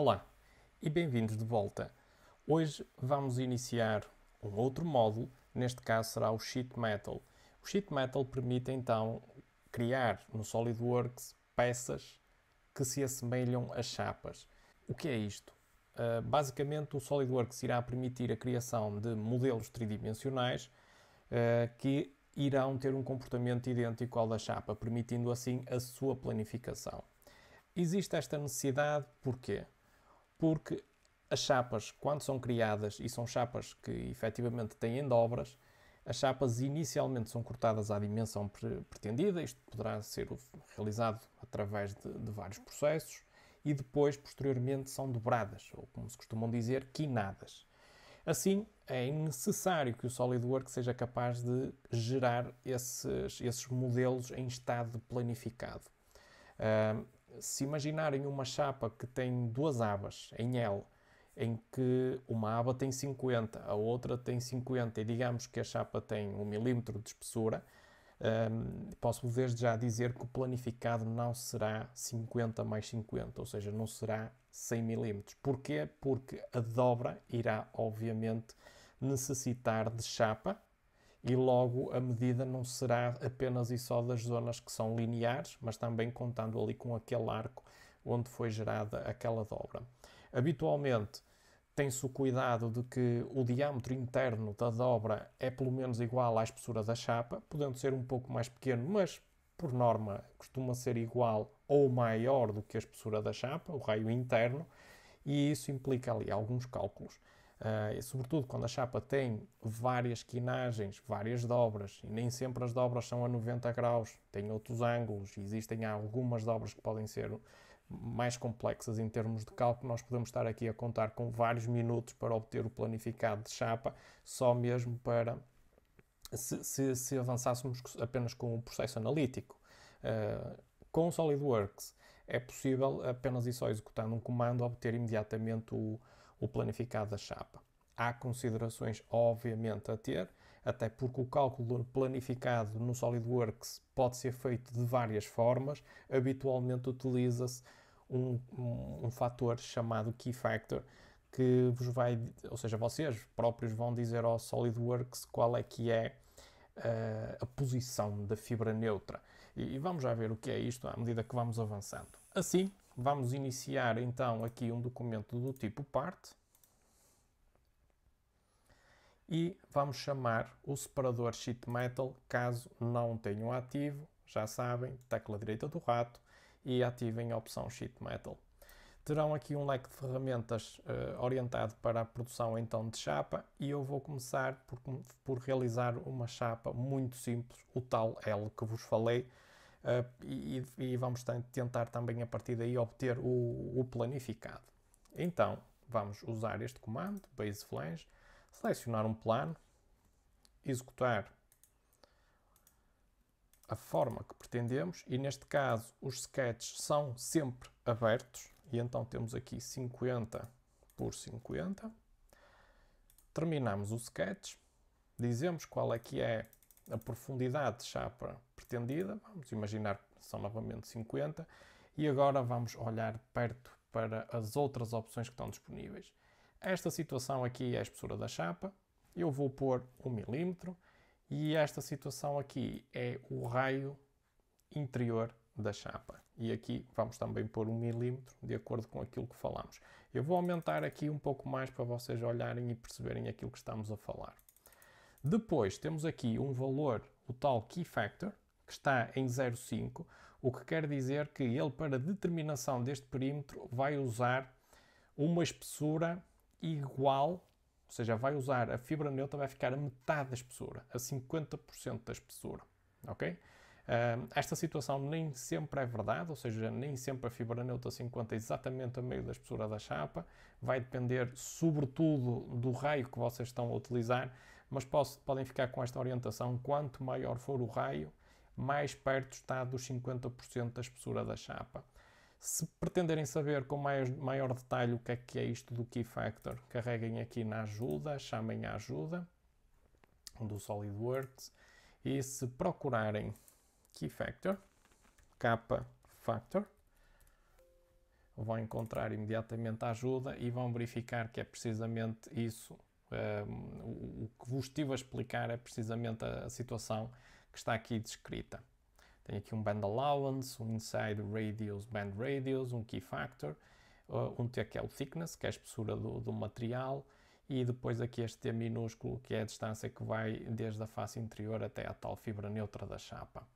Olá e bem-vindos de volta. Hoje vamos iniciar um outro módulo, neste caso será o Sheet Metal. O Sheet Metal permite então criar no SolidWorks peças que se assemelham a chapas. O que é isto? Basicamente o SolidWorks irá permitir a criação de modelos tridimensionais que irão ter um comportamento idêntico ao da chapa, permitindo assim a sua planificação. Existe esta necessidade porquê? Porque as chapas, quando são criadas, e são chapas que efetivamente têm dobras, as chapas inicialmente são cortadas à dimensão pretendida, isto poderá ser realizado através de vários processos, e depois, posteriormente, são dobradas, ou como se costumam dizer, quinadas. Assim, é necessário que o SolidWorks seja capaz de gerar esses modelos em estado planificado. Se imaginarem uma chapa que tem duas abas em L, em que uma aba tem 50, a outra tem 50, e digamos que a chapa tem 1 milímetro de espessura, posso desde já dizer que o planificado não será 50 mais 50, ou seja, não será 100 milímetros. Porquê? Porque a dobra irá, obviamente, necessitar de chapa, e logo a medida não será apenas e só das zonas que são lineares, mas também contando ali com aquele arco onde foi gerada aquela dobra. Habitualmente tem-se o cuidado de que o diâmetro interno da dobra é pelo menos igual à espessura da chapa, podendo ser um pouco mais pequeno, mas por norma costuma ser igual ou maior do que a espessura da chapa, o raio interno, e isso implica ali alguns cálculos. E sobretudo quando a chapa tem várias quinagens, várias dobras, e nem sempre as dobras são a 90 graus, tem outros ângulos, existem algumas dobras que podem ser mais complexas em termos de cálculo. Nós podemos estar aqui a contar com vários minutos para obter o planificado de chapa, só mesmo para se avançássemos apenas com o processo analítico. Com o SolidWorks é possível, apenas e só executando um comando, obter imediatamente o planificado da chapa. Há considerações, obviamente, a ter, até porque o cálculo planificado no SolidWorks pode ser feito de várias formas. Habitualmente utiliza-se um fator chamado Key Factor, que vos vai, ou seja, vocês próprios vão dizer ao SolidWorks qual é que é a posição da fibra neutra. E vamos já ver o que é isto à medida que vamos avançando. Assim, vamos iniciar então aqui um documento do tipo part e vamos chamar o separador Sheet Metal, caso não tenham ativo, já sabem, tecla direita do rato e ativem a opção Sheet Metal. Terão aqui um leque de ferramentas orientado para a produção então de chapa, e eu vou começar por realizar uma chapa muito simples, o tal L que vos falei, e vamos tentar também a partir daí obter o planificado. Então vamos usar este comando, base flange, selecionar um plano, executar a forma que pretendemos, e neste caso os sketches são sempre abertos, e então temos aqui 50 por 50. Terminamos o sketch, dizemos qual é que é a profundidade de chapa pretendida, vamos imaginar que são novamente 50, e agora vamos olhar perto para as outras opções que estão disponíveis. Esta situação aqui é a espessura da chapa, eu vou pôr 1 milímetro, e esta situação aqui é o raio interior da chapa. E aqui vamos também pôr 1 milímetro, de acordo com aquilo que falamos. Eu vou aumentar aqui um pouco mais para vocês olharem e perceberem aquilo que estamos a falar. Depois temos aqui um valor, o tal Key Factor, que está em 0,5, o que quer dizer que ele, para determinação deste perímetro, vai usar uma espessura igual, ou seja, vai usar a fibra neutra, vai ficar a metade da espessura, a 50% da espessura, ok? Esta situação nem sempre é verdade, ou seja, nem sempre a fibra neutra se encontra exatamente a meio da espessura da chapa, vai depender sobretudo do raio que vocês estão a utilizar, mas podem ficar com esta orientação: quanto maior for o raio, mais perto está dos 50% da espessura da chapa. Se pretenderem saber com maior detalhe o que é isto do Key Factor, carreguem aqui na ajuda, chamem a ajuda do SolidWorks, e se procurarem Key Factor, K Factor, vão encontrar imediatamente a ajuda e vão verificar que é precisamente isso. O que vos estive a explicar é precisamente a situação que está aqui descrita. Tem aqui um band allowance, um inside radius, band radius, um key factor, um T que é o thickness, que é a espessura do material, e depois aqui este T minúsculo, que é a distância que vai desde a face interior até a tal fibra neutra da chapa,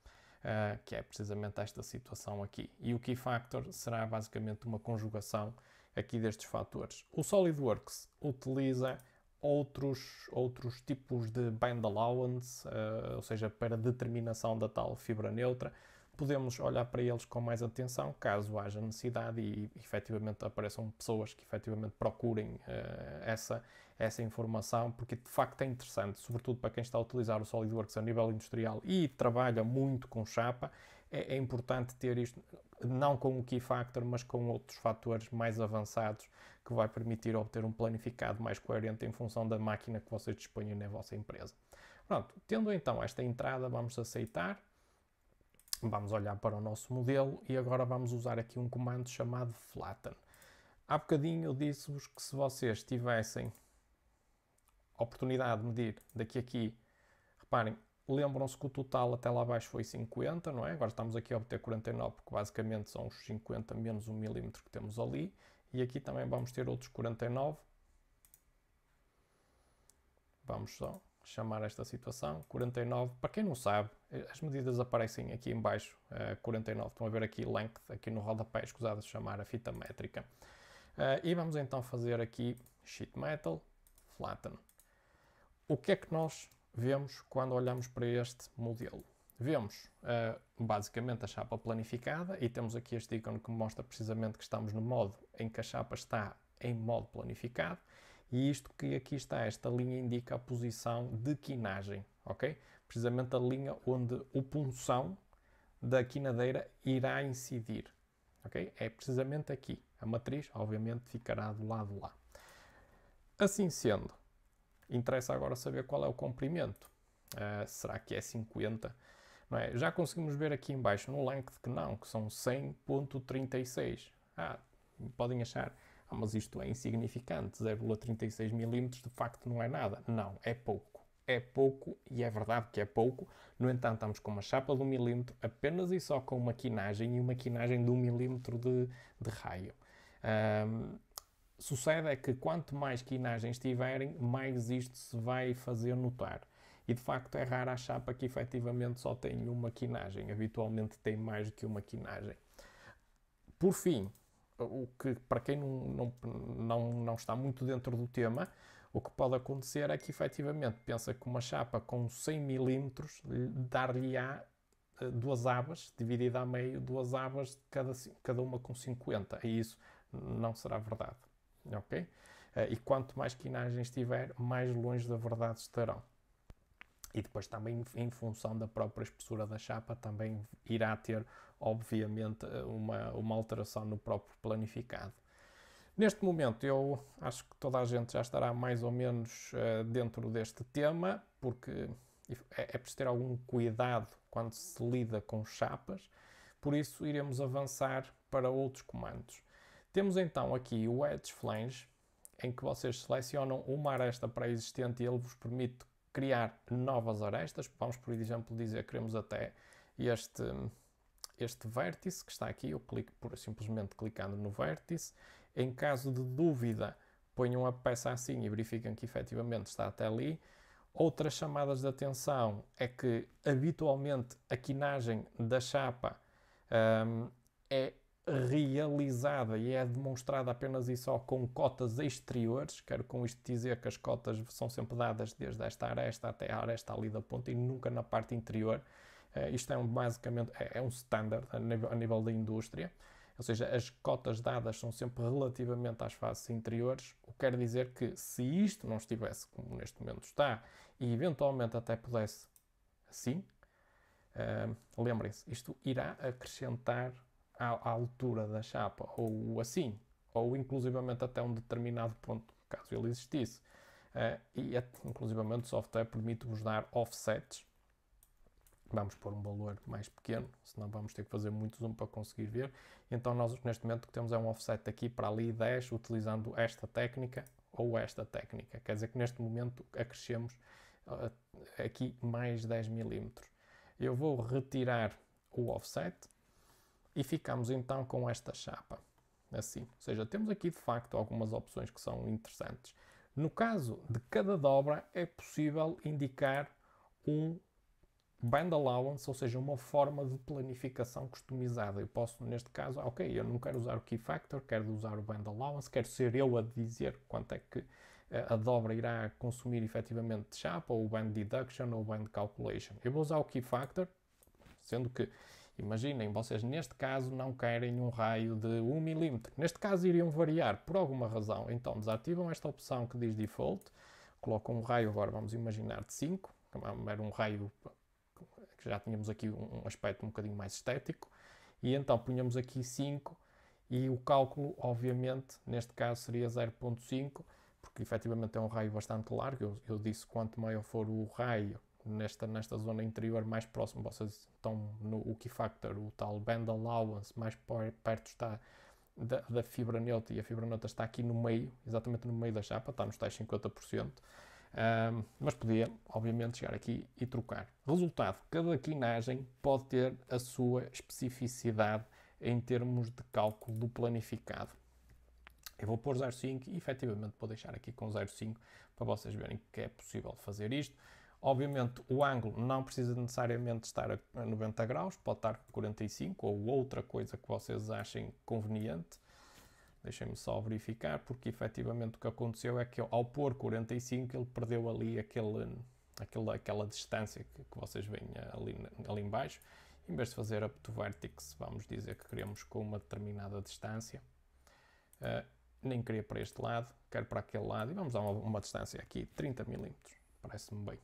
que é precisamente esta situação aqui. E o key factor será basicamente uma conjugação aqui destes fatores. O SolidWorks utiliza outros tipos de band allowance, ou seja, para determinação da tal fibra neutra. Podemos olhar para eles com mais atenção, caso haja necessidade e efetivamente apareçam pessoas que efetivamente procurem essa informação, porque de facto é interessante, sobretudo para quem está a utilizar o SolidWorks a nível industrial e trabalha muito com chapa, é importante ter isto, não com o Key Factor, mas com outros fatores mais avançados, que vai permitir obter um planificado mais coerente em função da máquina que vocês disponham na vossa empresa. Pronto, tendo então esta entrada, vamos aceitar, vamos olhar para o nosso modelo e agora vamos usar aqui um comando chamado flatten. Há bocadinho eu disse-vos que se vocês tivessem a oportunidade de medir daqui a aqui, reparem, lembram-se que o total até lá abaixo foi 50, não é? Agora estamos aqui a obter 49, porque basicamente são os 50 menos 1 milímetro que temos ali. E aqui também vamos ter outros 49. Vamos só chamar esta situação, 49. Para quem não sabe, as medidas aparecem aqui em baixo, 49. Estão a ver aqui length, aqui no rodapé, escusado de chamar a fita métrica. E vamos então fazer aqui sheet metal, flatten. O que é que nós vemos quando olhamos para este modelo? Vemos basicamente a chapa planificada e temos aqui este ícone que mostra precisamente que estamos no modo em que a chapa está em modo planificado, e isto que aqui está, esta linha indica a posição de quinagem, ok? Precisamente a linha onde o punção da quinadeira irá incidir, ok? É precisamente aqui. A matriz, obviamente, ficará do lado lá. Assim sendo, interessa agora saber qual é o comprimento. Será que é 50? Não é? Já conseguimos ver aqui em baixo no length que não, que são 100.36. Podem achar, mas isto é insignificante, 0,36 mm, de facto não é nada. Não, é pouco. É pouco e é verdade que é pouco. No entanto, estamos com uma chapa de 1 milímetro apenas e só com uma quinagem, e uma quinagem de 1 milímetro de raio. Sucede é que quanto mais quinagens tiverem, mais isto se vai fazer notar. E de facto é rara a chapa que efetivamente só tem uma quinagem. Habitualmente tem mais do que uma quinagem. Por fim, o que para quem não está muito dentro do tema, o que pode acontecer é que efetivamente pensa que uma chapa com 100 mm dar-lhe-á duas abas, dividida a meio, duas abas, cada uma com 50. E isso não será verdade. Ok? E quanto mais quinagens tiver, mais longe da verdade estarão. E depois também, em função da própria espessura da chapa, também irá ter, obviamente, uma alteração no próprio planificado. Neste momento, eu acho que toda a gente já estará mais ou menos dentro deste tema, porque é preciso ter algum cuidado quando se lida com chapas, por isso iremos avançar para outros comandos. Temos então aqui o Edge Flange, em que vocês selecionam uma aresta pré-existente e ele vos permite criar novas arestas. Vamos, por exemplo, dizer que queremos até este vértice que está aqui. Eu clico simplesmente clicando no vértice. Em caso de dúvida, ponham a peça assim e verificam que efetivamente está até ali. Outras chamadas de atenção é que habitualmente a quinagem da chapa é realizada e é demonstrada apenas e só com cotas exteriores. Quero com isto dizer que as cotas são sempre dadas desde esta aresta até a aresta ali da ponta e nunca na parte interior. Isto é basicamente um standard a nível da indústria, ou seja, as cotas dadas são sempre relativamente às faces interiores, o que quer dizer que se isto não estivesse como neste momento está e eventualmente até pudesse assim, lembrem-se, isto irá acrescentar à altura da chapa, ou assim, ou inclusivamente até um determinado ponto, caso ele existisse. E inclusivamente o software permite-vos dar offsets Vamos pôr um valor mais pequeno, senão vamos ter que fazer muito zoom para conseguir ver. Então nós neste momento o que temos é um offset aqui para ali 10, utilizando esta técnica ou esta técnica. Quer dizer que neste momento acrescemos aqui mais 10 milímetros. Eu vou retirar o offset e ficamos então com esta chapa. Assim, ou seja, temos aqui de facto algumas opções que são interessantes. No caso de cada dobra é possível indicar um band allowance, ou seja, uma forma de planificação customizada. Eu posso, neste caso, ok, eu não quero usar o key factor, quero usar o band allowance, quero ser eu a dizer quanto é que a dobra irá consumir efetivamente de chapa, ou o band deduction, ou o band calculation. Eu vou usar o key factor, sendo que, imaginem, vocês neste caso não querem um raio de 1 mm. Neste caso iriam variar por alguma razão. Então desativam esta opção que diz default, colocam um raio, agora vamos imaginar de 5, que era um raio que já tínhamos aqui um aspecto um bocadinho mais estético, e então punhamos aqui 5 e o cálculo, obviamente, neste caso seria 0.5, porque efetivamente é um raio bastante largo. Eu disse quanto maior for o raio nesta zona interior, mais próximo vocês estão no key factor, o tal band allowance, mais perto está da fibra neutra, e a fibra neutra está aqui no meio, exatamente no meio da chapa, está nos tais 50%. Mas podia, obviamente, chegar aqui e trocar. Resultado, cada quinagem pode ter a sua especificidade em termos de cálculo do planificado. Eu vou pôr 0,5 e efetivamente vou deixar aqui com 0,5 para vocês verem que é possível fazer isto. Obviamente o ângulo não precisa necessariamente estar a 90 graus, pode estar a 45 ou outra coisa que vocês achem conveniente. Deixem-me só verificar, porque efetivamente o que aconteceu é que ao pôr 45 ele perdeu ali aquela distância que vocês veem ali em baixo. Em vez de fazer up to vertex, vamos dizer que queremos com uma determinada distância. Nem queria para este lado, quero para aquele lado, e vamos dar uma distância aqui, 30 mm, parece-me bem.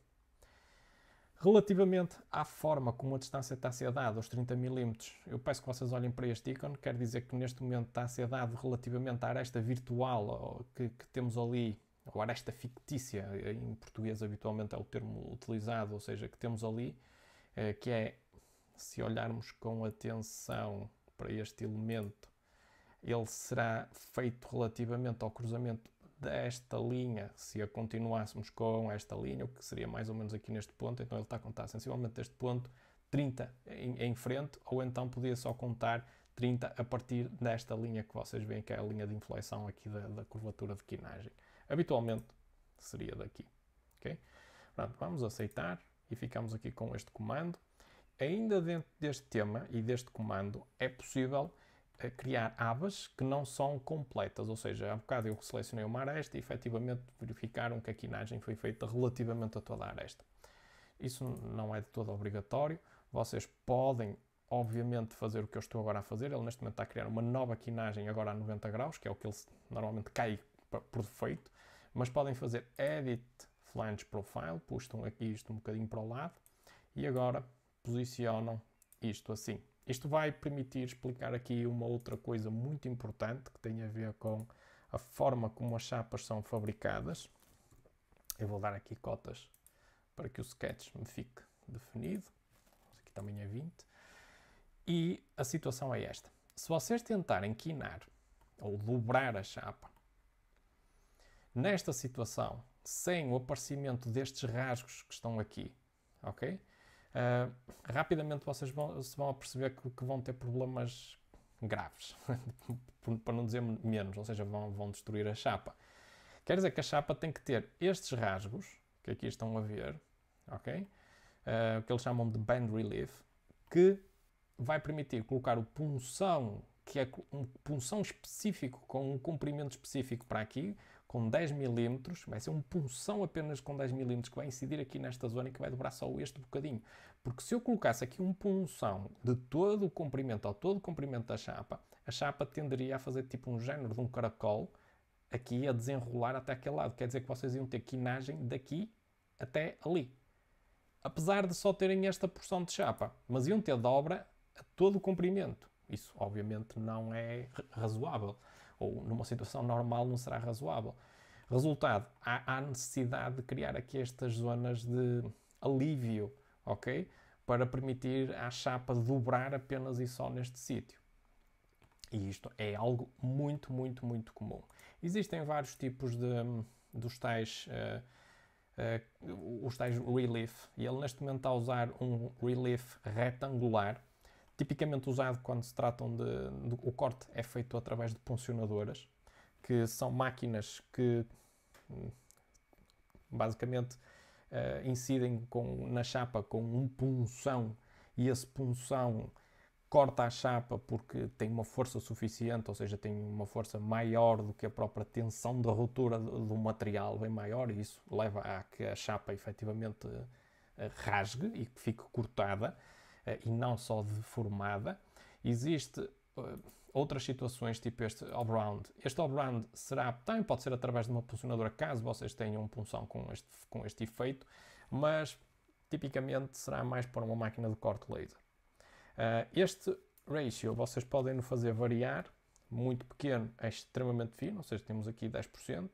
Relativamente à forma como a distância está a ser dada, aos 30 mm, eu peço que vocês olhem para este ícone, quer dizer que neste momento está a ser dado relativamente à aresta virtual que temos ali, ou aresta fictícia, em português habitualmente é o termo utilizado, ou seja, que temos ali, que é, se olharmos com atenção para este elemento, ele será feito relativamente ao cruzamento desta linha, se a continuássemos com esta linha, o que seria mais ou menos aqui neste ponto. Então ele está a contar sensivelmente deste ponto 30 em frente, ou então podia só contar 30 a partir desta linha que vocês veem, que é a linha de inflexão aqui da curvatura de quinagem. Habitualmente seria daqui. Okay? Pronto, vamos aceitar e ficamos aqui com este comando. Ainda dentro deste tema e deste comando é possível criar abas que não são completas, ou seja, há bocado eu selecionei uma aresta e efetivamente verificaram que a quinagem foi feita relativamente a toda a aresta. Isso não é de todo obrigatório, vocês podem obviamente fazer o que eu estou agora a fazer. Ele neste momento está a criar uma nova quinagem agora a 90 graus, que é o que ele normalmente cai por defeito, mas podem fazer Edit Flange Profile, puxam aqui isto um bocadinho para o lado e agora posicionam isto assim. Isto vai permitir explicar aqui uma outra coisa muito importante que tem a ver com a forma como as chapas são fabricadas. Eu vou dar aqui cotas para que o sketch me fique definido. Aqui também é 20. E a situação é esta. Se vocês tentarem quinar ou dobrar a chapa, nesta situação, sem o aparecimento destes rasgos que estão aqui, ok? Rapidamente vocês se vão a perceber que vão ter problemas graves, para não dizer menos, ou seja, vão destruir a chapa. Quer dizer que a chapa tem que ter estes rasgos, que aqui estão a ver, ok? Que eles chamam de band relief, que vai permitir colocar o punção, que é um punção específico, com um comprimento específico para aqui, com 10 mm, vai ser um punção apenas com 10 mm que vai incidir aqui nesta zona e que vai dobrar só este bocadinho. Porque se eu colocasse aqui um punção de todo o comprimento ou todo o comprimento da chapa, a chapa tenderia a fazer tipo um género de um caracol aqui a desenrolar até aquele lado. Quer dizer que vocês iam ter quinagem daqui até ali. Apesar de só terem esta porção de chapa, mas iam ter dobra a todo o comprimento. Isso, obviamente, não é razoável. Ou numa situação normal não será razoável. Resultado, há necessidade de criar aqui estas zonas de alívio, ok? para permitir à chapa dobrar apenas e só neste sítio. E isto é algo muito, muito, muito comum. Existem vários tipos dos tais, os tais relief, e ele neste momento está a usar um relief retangular, tipicamente usado quando se tratam o corte é feito através de puncionadoras, que são máquinas que basicamente incidem na chapa com um punção, e esse punção corta a chapa porque tem uma força suficiente, ou seja, tem uma força maior do que a própria tensão de ruptura do material, bem maior, e isso leva a que a chapa efetivamente rasgue e que fique cortada e não só deformada. Existe outras situações, tipo este all-round. Este all-round também pode ser através de uma puncionadora, caso vocês tenham uma punção com este efeito, mas tipicamente será mais para uma máquina de corte laser. Este ratio vocês podem o fazer variar, muito pequeno a extremamente fino, ou seja, temos aqui 10%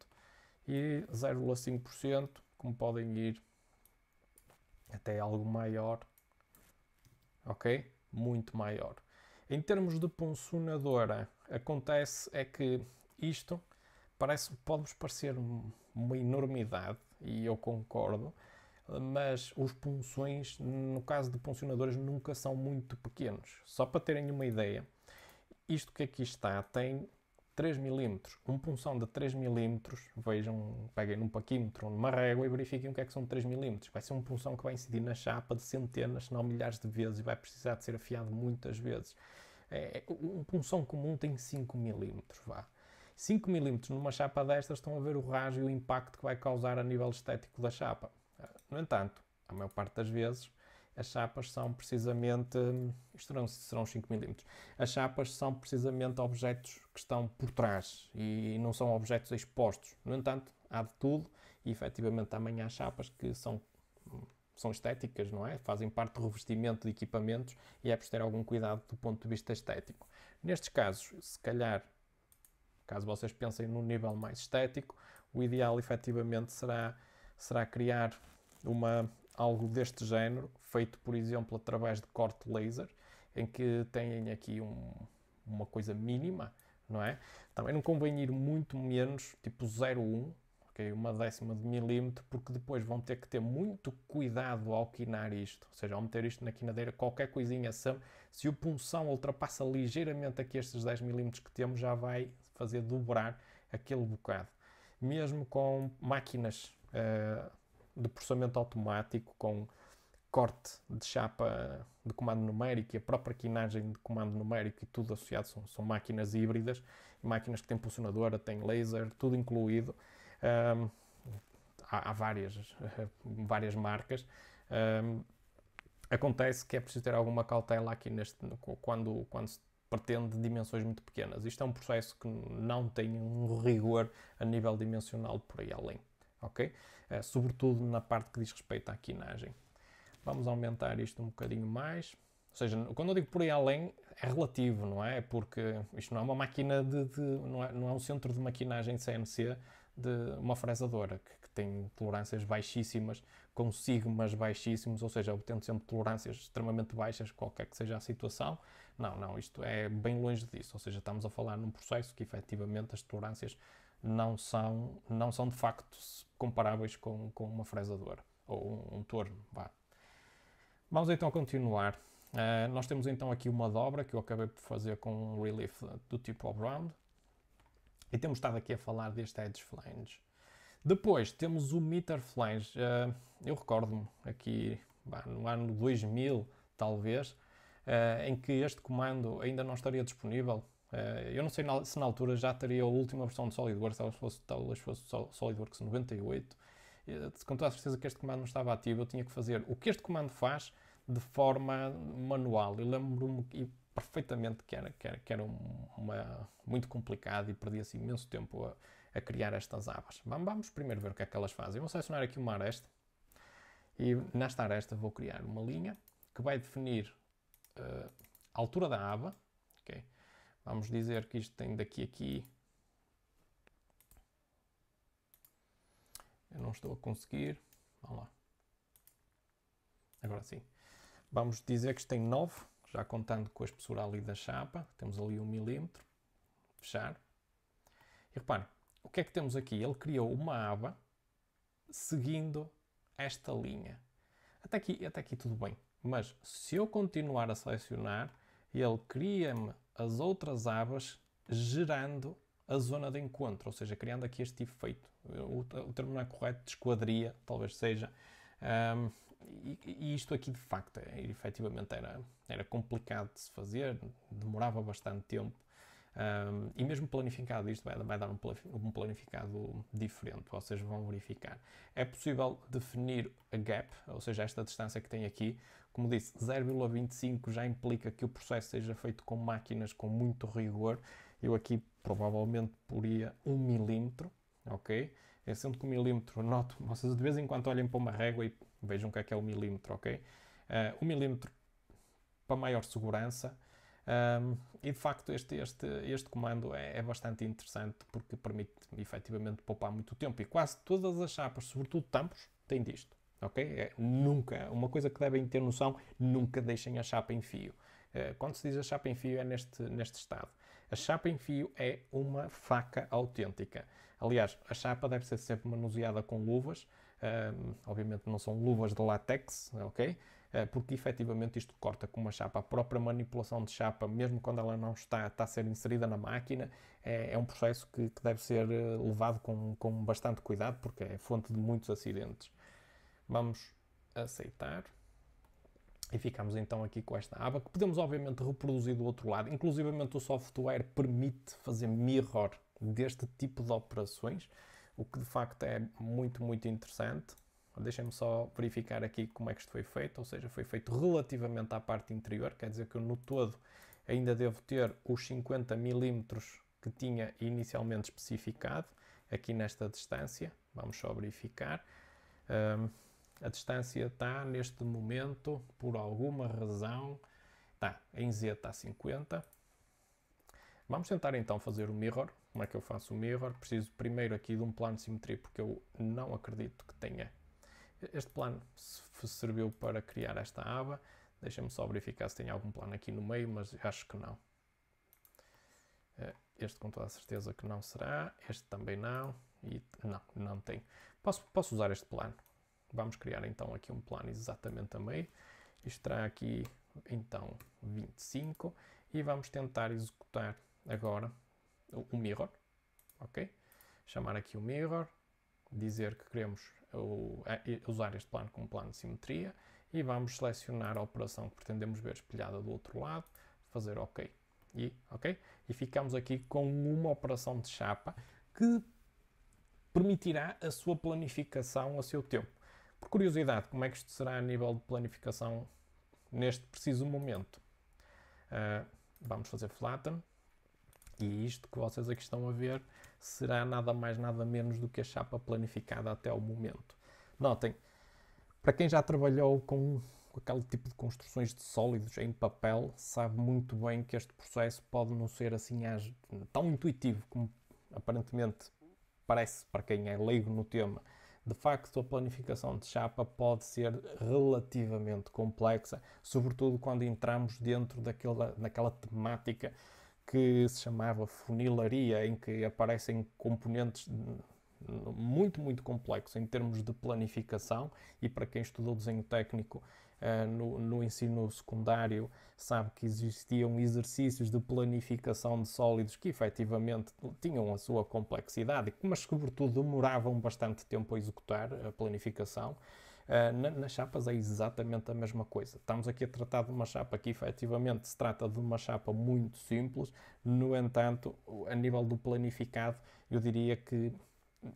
e 0,5%, como podem ir até algo maior, ok? Muito maior. Em termos de puncionadora, acontece é que isto pode-vos parecer uma enormidade, e eu concordo, mas os punções, no caso de puncionadores, nunca são muito pequenos. Só para terem uma ideia, isto que aqui está tem 3 mm. Um punção de 3 mm, vejam, peguem num paquímetro ou numa régua e verifiquem o que é que são 3 mm. Vai ser um punção que vai incidir na chapa de centenas, se não milhares de vezes, e vai precisar de ser afiado muitas vezes. Um punção comum tem 5 mm, vá. 5 mm numa chapa destas, estão a ver o raso e o impacto que vai causar a nível estético da chapa. No entanto, a maior parte das vezes, as chapas são precisamente, isto não serão 5 mm, as chapas são precisamente objetos que estão por trás e não são objetos expostos. No entanto, há de tudo e efetivamente também há chapas que são estéticas, não é? Fazem parte do revestimento de equipamentos e é preciso ter algum cuidado do ponto de vista estético. Nestes casos, se calhar, caso vocês pensem num nível mais estético, o ideal efetivamente será criar algo deste género, feito, por exemplo, através de corte laser, em que têm aqui uma coisa mínima, não é? Também não convém ir muito menos, tipo 0,1, okay? Uma décima de milímetro, porque depois vão ter que ter muito cuidado ao quinar isto, ou seja, ao meter isto na quinadeira, qualquer coisinha, se o punção ultrapassa ligeiramente aqui estes 10 milímetros que temos, já vai fazer dobrar aquele bocado. Mesmo com máquinas de processamento automático, com corte de chapa de comando numérico e a própria quinagem de comando numérico e tudo associado, são máquinas híbridas, máquinas que têm pulsionadora, têm laser, tudo incluído. Há várias marcas. Acontece que é preciso ter alguma cautela aqui quando se pretende dimensões muito pequenas. Isto é um processo que não tem um rigor a nível dimensional por aí além. Okay? Sobretudo na parte que diz respeito à quinagem. Vamos aumentar isto um bocadinho mais. Ou seja, quando eu digo por aí além, é relativo, não é? Porque isto não é uma máquina não é um centro de maquinagem CNC de uma fresadora, que tem tolerâncias baixíssimas, com sigmas baixíssimos, ou seja, obtendo sempre tolerâncias extremamente baixas, qualquer que seja a situação. Não, isto é bem longe disso. Ou seja, estamos a falar num processo que efetivamente as tolerâncias não são de facto comparáveis com uma fresadora ou um torno. Vamos então continuar. Nós temos então aqui uma dobra que eu acabei por fazer com um relief do tipo all-round e temos estado aqui a falar deste edge flange. Depois temos o meter flange. Eu recordo-me aqui no ano 2000 talvez, em que este comando ainda não estaria disponível. Eu não sei se na altura já teria a última versão de SolidWorks, talvez fosse SolidWorks 98. Com toda a certeza que este comando não estava ativo, eu tinha que fazer o que este comando faz de forma manual. Eu lembro-me perfeitamente que era muito complicado e perdia-se imenso tempo a criar estas abas. Vamos primeiro ver o que é que elas fazem. Eu vou selecionar aqui uma aresta e nesta aresta vou criar uma linha que vai definir a altura da aba. Okay? Vamos dizer que isto tem daqui a aqui. Eu não estou a conseguir. Vamos lá. Agora sim. Vamos dizer que isto tem 9, já contando com a espessura ali da chapa. Temos ali 1 milímetro. Fechar. E reparem, o que é que temos aqui? Ele criou uma aba seguindo esta linha. Até aqui tudo bem. Mas se eu continuar a selecionar, ele cria-me as outras abas gerando a zona de encontro, ou seja, criando aqui este efeito. O termo não é correto, de esquadria, talvez seja. E isto aqui, de facto, efetivamente era complicado de se fazer, demorava bastante tempo. E mesmo planificado, isto vai dar um planificado diferente, vocês vão verificar. É possível definir a gap, ou seja, esta distância que tem aqui. Como disse, 0,25 já implica que o processo seja feito com máquinas com muito rigor. Eu aqui provavelmente poria 1 milímetro, ok? Sendo que 1 milímetro, noto, vocês de vez em quando olhem para uma régua e vejam o que é 1 milímetro, ok? 1 milímetro para maior segurança. E de facto este comando é bastante interessante porque permite efetivamente poupar muito tempo, e quase todas as chapas, sobretudo tampos, têm disto, ok? Nunca, uma coisa que devem ter noção, nunca deixem a chapa em fio. Quando se diz a chapa em fio é neste estado. A chapa em fio é uma faca autêntica. Aliás, a chapa deve ser sempre manuseada com luvas. Obviamente não são luvas de látex, ok? Porque efetivamente isto corta com uma chapa. A própria manipulação de chapa, mesmo quando ela não está a ser inserida na máquina, é um processo que deve ser levado com bastante cuidado, porque é fonte de muitos acidentes. Vamos aceitar. E ficamos então aqui com esta aba, que podemos obviamente reproduzir do outro lado. Inclusivamente o software permite fazer mirror deste tipo de operações, o que de facto é muito, muito interessante. Deixem-me só verificar aqui como é que isto foi feito, ou seja, foi feito relativamente à parte interior, quer dizer que eu no todo ainda devo ter os 50 milímetros que tinha inicialmente especificado, aqui nesta distância. Vamos só verificar. A distância está neste momento, por alguma razão, em Z está 50. Vamos tentar então fazer o mirror. Como é que eu faço o mirror? Preciso primeiro aqui de um plano de simetria, porque eu não acredito que tenha. Este plano serviu para criar esta aba. Deixa-me só verificar se tem algum plano aqui no meio, mas acho que não. Este com toda a certeza que não será. Este também não. E não tem. Posso usar este plano. Vamos criar então aqui um plano exatamente a meio. Isto terá aqui então 25 e vamos tentar executar agora o mirror, ok? Chamar aqui o mirror, dizer que queremos usar este plano como plano de simetria e vamos selecionar a operação que pretendemos ver espelhada do outro lado, fazer ok. E ficamos aqui com uma operação de chapa que permitirá a sua planificação a seu tempo. Por curiosidade, como é que isto será a nível de planificação neste preciso momento? Vamos fazer flatten. E isto que vocês aqui estão a ver será nada mais, nada menos do que a chapa planificada até o momento. Notem, para quem já trabalhou com aquele tipo de construções de sólidos em papel, sabe muito bem que este processo pode não ser assim tão intuitivo como aparentemente parece para quem é leigo no tema. De facto, a planificação de chapa pode ser relativamente complexa, sobretudo quando entramos dentro daquela temática que se chamava funilaria, em que aparecem componentes muito, muito complexos em termos de planificação, e para quem estudou desenho técnico no ensino secundário sabe que existiam exercícios de planificação de sólidos que efetivamente tinham a sua complexidade, mas sobretudo demoravam bastante tempo a executar a planificação. Nas chapas é exatamente a mesma coisa. Estamos aqui a tratar de uma chapa que efetivamente se trata de uma chapa muito simples, no entanto, a nível do planificado, eu diria que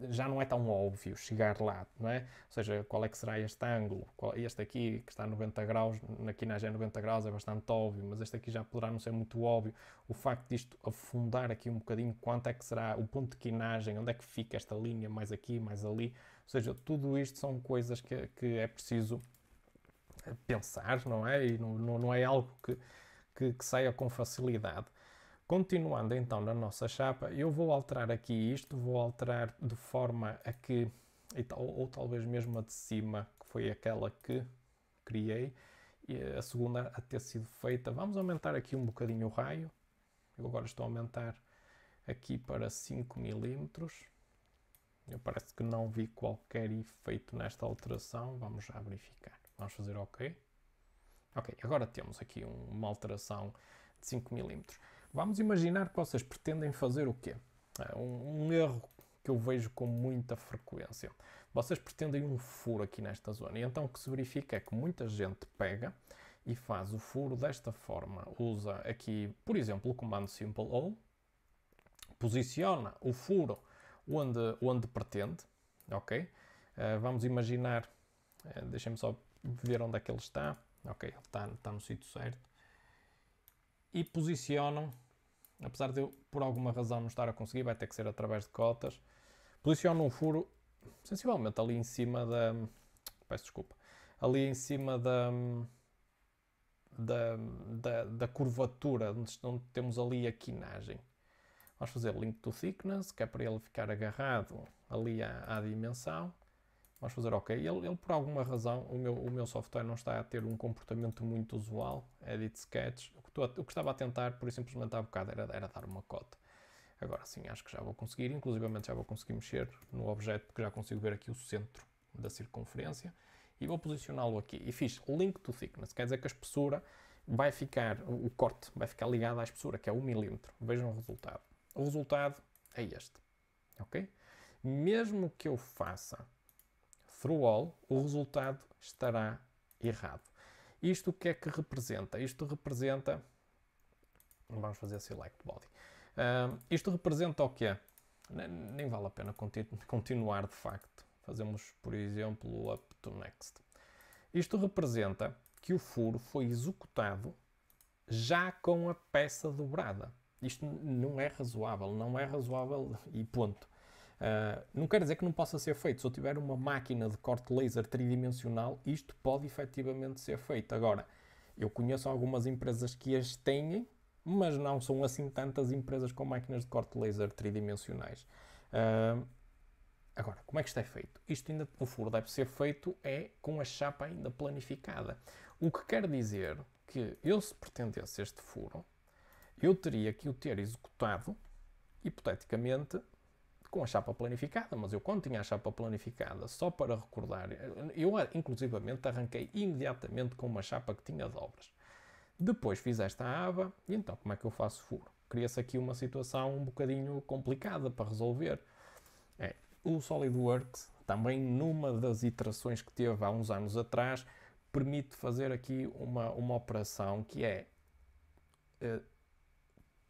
já não é tão óbvio chegar lá, não é? Ou seja, qual é que será este ângulo? Este aqui, que está a 90 graus, na quinagem a 90 graus, é bastante óbvio, mas este aqui já poderá não ser muito óbvio. O facto disto afundar aqui um bocadinho, quanto é que será o ponto de quinagem, onde é que fica esta linha, mais aqui, mais ali. Ou seja, tudo isto são coisas que é preciso pensar, não é? E não é algo que saia com facilidade. Continuando então na nossa chapa, eu vou alterar aqui isto, vou alterar de forma a que, ou talvez mesmo a de cima, que foi aquela que criei, e a segunda a ter sido feita. Vamos aumentar aqui um bocadinho o raio. Eu agora estou a aumentar aqui para 5 milímetros. Eu parece que não vi qualquer efeito nesta alteração. Vamos já verificar. Vamos fazer OK. Ok, agora temos aqui uma alteração de 5 milímetros. Vamos imaginar que vocês pretendem fazer o quê? Um erro que eu vejo com muita frequência. Vocês pretendem um furo aqui nesta zona. E então o que se verifica é que muita gente pega e faz o furo desta forma. Usa aqui, por exemplo, o comando Simple All. Posiciona o furo onde pretende. Ok? Vamos imaginar, deixem-me só ver onde é que ele está. Ok, ele está no sítio certo. E posicionam, apesar de eu por alguma razão não estar a conseguir, vai ter que ser através de cotas. Posicionam um furo sensivelmente ali em cima da... Peço desculpa. Ali em cima da curvatura, onde temos ali a quinagem. Vamos fazer link to thickness, que é para ele ficar agarrado ali à dimensão. Vamos fazer OK. Ele por alguma razão, o meu software não está a ter um comportamento muito usual. Edit Sketch. O que estava a tentar, por simplesmente há bocado, era dar uma cota. Agora sim, acho que já vou conseguir. Inclusivamente já vou conseguir mexer no objeto, porque já consigo ver aqui o centro da circunferência. E vou posicioná-lo aqui. E fiz Link to Thickness. Quer dizer que a espessura vai ficar, o corte vai ficar ligado à espessura, que é 1 milímetro. Vejam o resultado. O resultado é este. Ok? Mesmo que eu faça through all, o resultado estará errado. Isto o que é que representa? Isto representa... Vamos fazer select body. Isto representa o quê? Nem vale a pena continuar de facto. Fazemos, por exemplo, up to next. Isto representa que o furo foi executado já com a peça dobrada. Isto não é razoável e ponto. Não quer dizer que não possa ser feito. Se eu tiver uma máquina de corte laser tridimensional, isto pode efetivamente ser feito. Agora, eu conheço algumas empresas que as têm, mas não são assim tantas empresas com máquinas de corte laser tridimensionais. Agora, como é que isto é feito? O furo deve ser feito com a chapa ainda planificada. O que quer dizer que eu, se pretendesse este furo, eu teria que o ter executado, hipoteticamente, com a chapa planificada, mas eu quando tinha a chapa planificada, só para recordar, eu inclusivamente arranquei imediatamente com uma chapa que tinha dobras. Depois fiz esta aba, e então como é que eu faço furo? Cria-se aqui uma situação um bocadinho complicada para resolver. O SolidWorks, também numa das iterações que teve há uns anos atrás, permite fazer aqui uma operação que é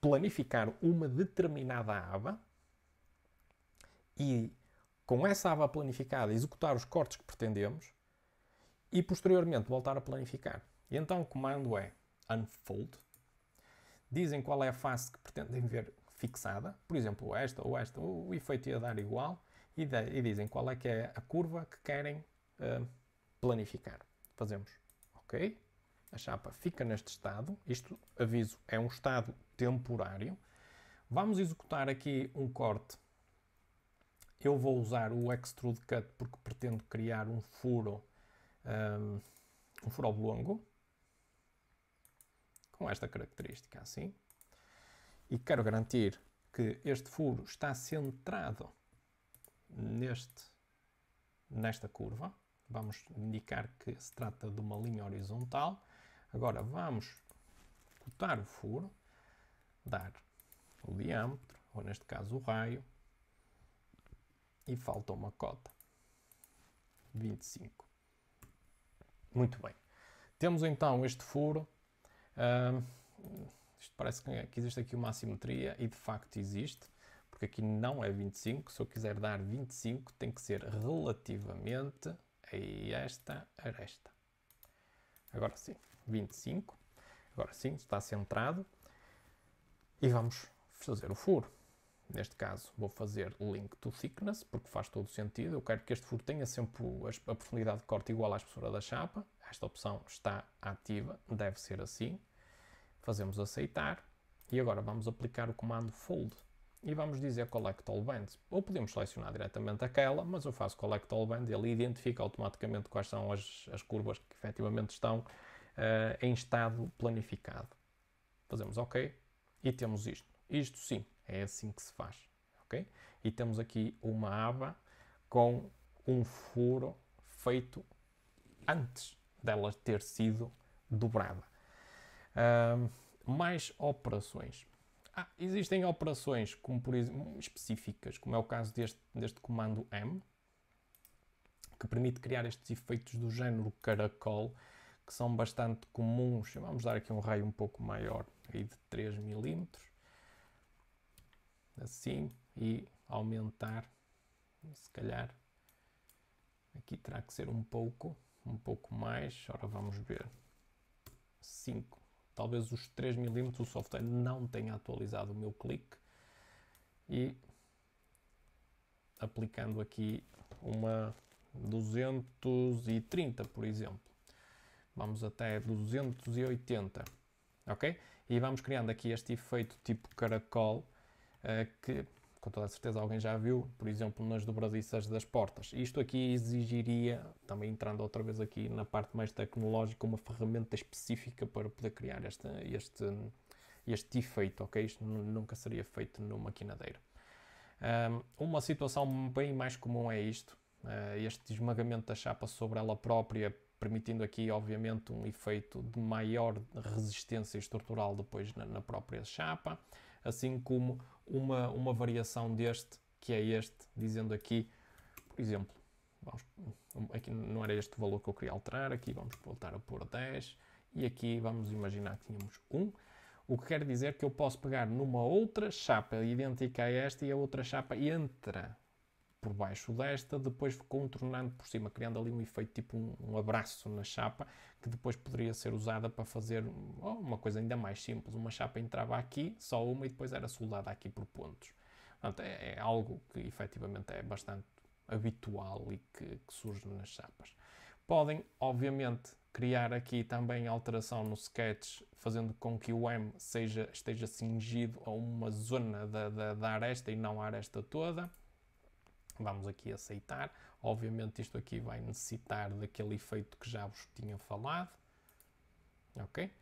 planificar uma determinada aba, e com essa aba planificada executar os cortes que pretendemos e posteriormente voltar a planificar. E então o comando é unfold. Dizem qual é a face que pretendem ver fixada, por exemplo esta ou esta, o efeito ia dar igual, e dizem qual é que é a curva que querem planificar. Fazemos OK. A chapa fica neste estado. Isto, aviso, é um estado temporário. Vamos executar aqui um corte. Eu vou usar o Extrude Cut porque pretendo criar um furo oblongo com esta característica assim. E quero garantir que este furo está centrado nesta curva. Vamos indicar que se trata de uma linha horizontal. Agora vamos cortar o furo, dar o diâmetro, ou neste caso o raio, e falta uma cota. 25. Muito bem. Temos então este furo. Isto parece que existe aqui uma assimetria, e de facto existe, porque aqui não é 25. Se eu quiser dar 25, tem que ser relativamente a esta. Agora sim, 25. Agora sim, está centrado. E vamos fazer o furo. Neste caso, vou fazer Link to Thickness, porque faz todo o sentido. Eu quero que este furo tenha sempre a profundidade de corte igual à espessura da chapa. Esta opção está ativa, deve ser assim. Fazemos aceitar. E agora vamos aplicar o comando Fold. E vamos dizer Collect All Bands. Ou podemos selecionar diretamente aquela, mas eu faço Collect All Band e ele identifica automaticamente quais são as curvas que efetivamente estão em estado planificado. Fazemos OK e temos isto. Isto sim, é assim que se faz. OK? E temos aqui uma aba com um furo feito antes dela ter sido dobrada. Mais operações. Existem operações como, por exemplo, específicas, como é o caso deste comando M, que permite criar estes efeitos do género caracol, que são bastante comuns. Vamos dar aqui um raio um pouco maior, aí de 3 mm, assim, e aumentar, se calhar, aqui terá que ser um pouco mais. Ora, vamos ver, 5. Talvez os 3 mm o software não tenha atualizado o meu clique. E aplicando aqui uma 230, por exemplo. Vamos até 280. Ok? E vamos criando aqui este efeito tipo caracol, que com toda a certeza alguém já viu, por exemplo, nas dobradiças das portas. Isto aqui exigiria, também entrando outra vez aqui na parte mais tecnológica, uma ferramenta específica para poder criar este efeito, ok? Isto nunca seria feito no maquinadeiro. Uma situação bem mais comum é isto, este esmagamento da chapa sobre ela própria, permitindo aqui, obviamente, um efeito de maior resistência estrutural depois na própria chapa, assim como uma variação deste, que é este, dizendo aqui, por exemplo, aqui não era este o valor que eu queria alterar, aqui vamos voltar a pôr 10, e aqui vamos imaginar que tínhamos 1, o que quer dizer que eu posso pegar numa outra chapa idêntica a esta e a outra chapa entra por baixo desta, depois contornando por cima, criando ali um efeito tipo um abraço na chapa, que depois poderia ser usada para fazer uma coisa ainda mais simples. Uma chapa entrava aqui, só uma, e depois era soldada aqui por pontos. Portanto, é algo que efetivamente é bastante habitual e que surge nas chapas. Podem, obviamente, criar aqui também alteração no sketch, fazendo com que o M esteja cingido a uma zona da aresta e não a aresta toda. Vamos aqui aceitar. Obviamente isto aqui vai necessitar daquele efeito que já vos tinha falado. Ok?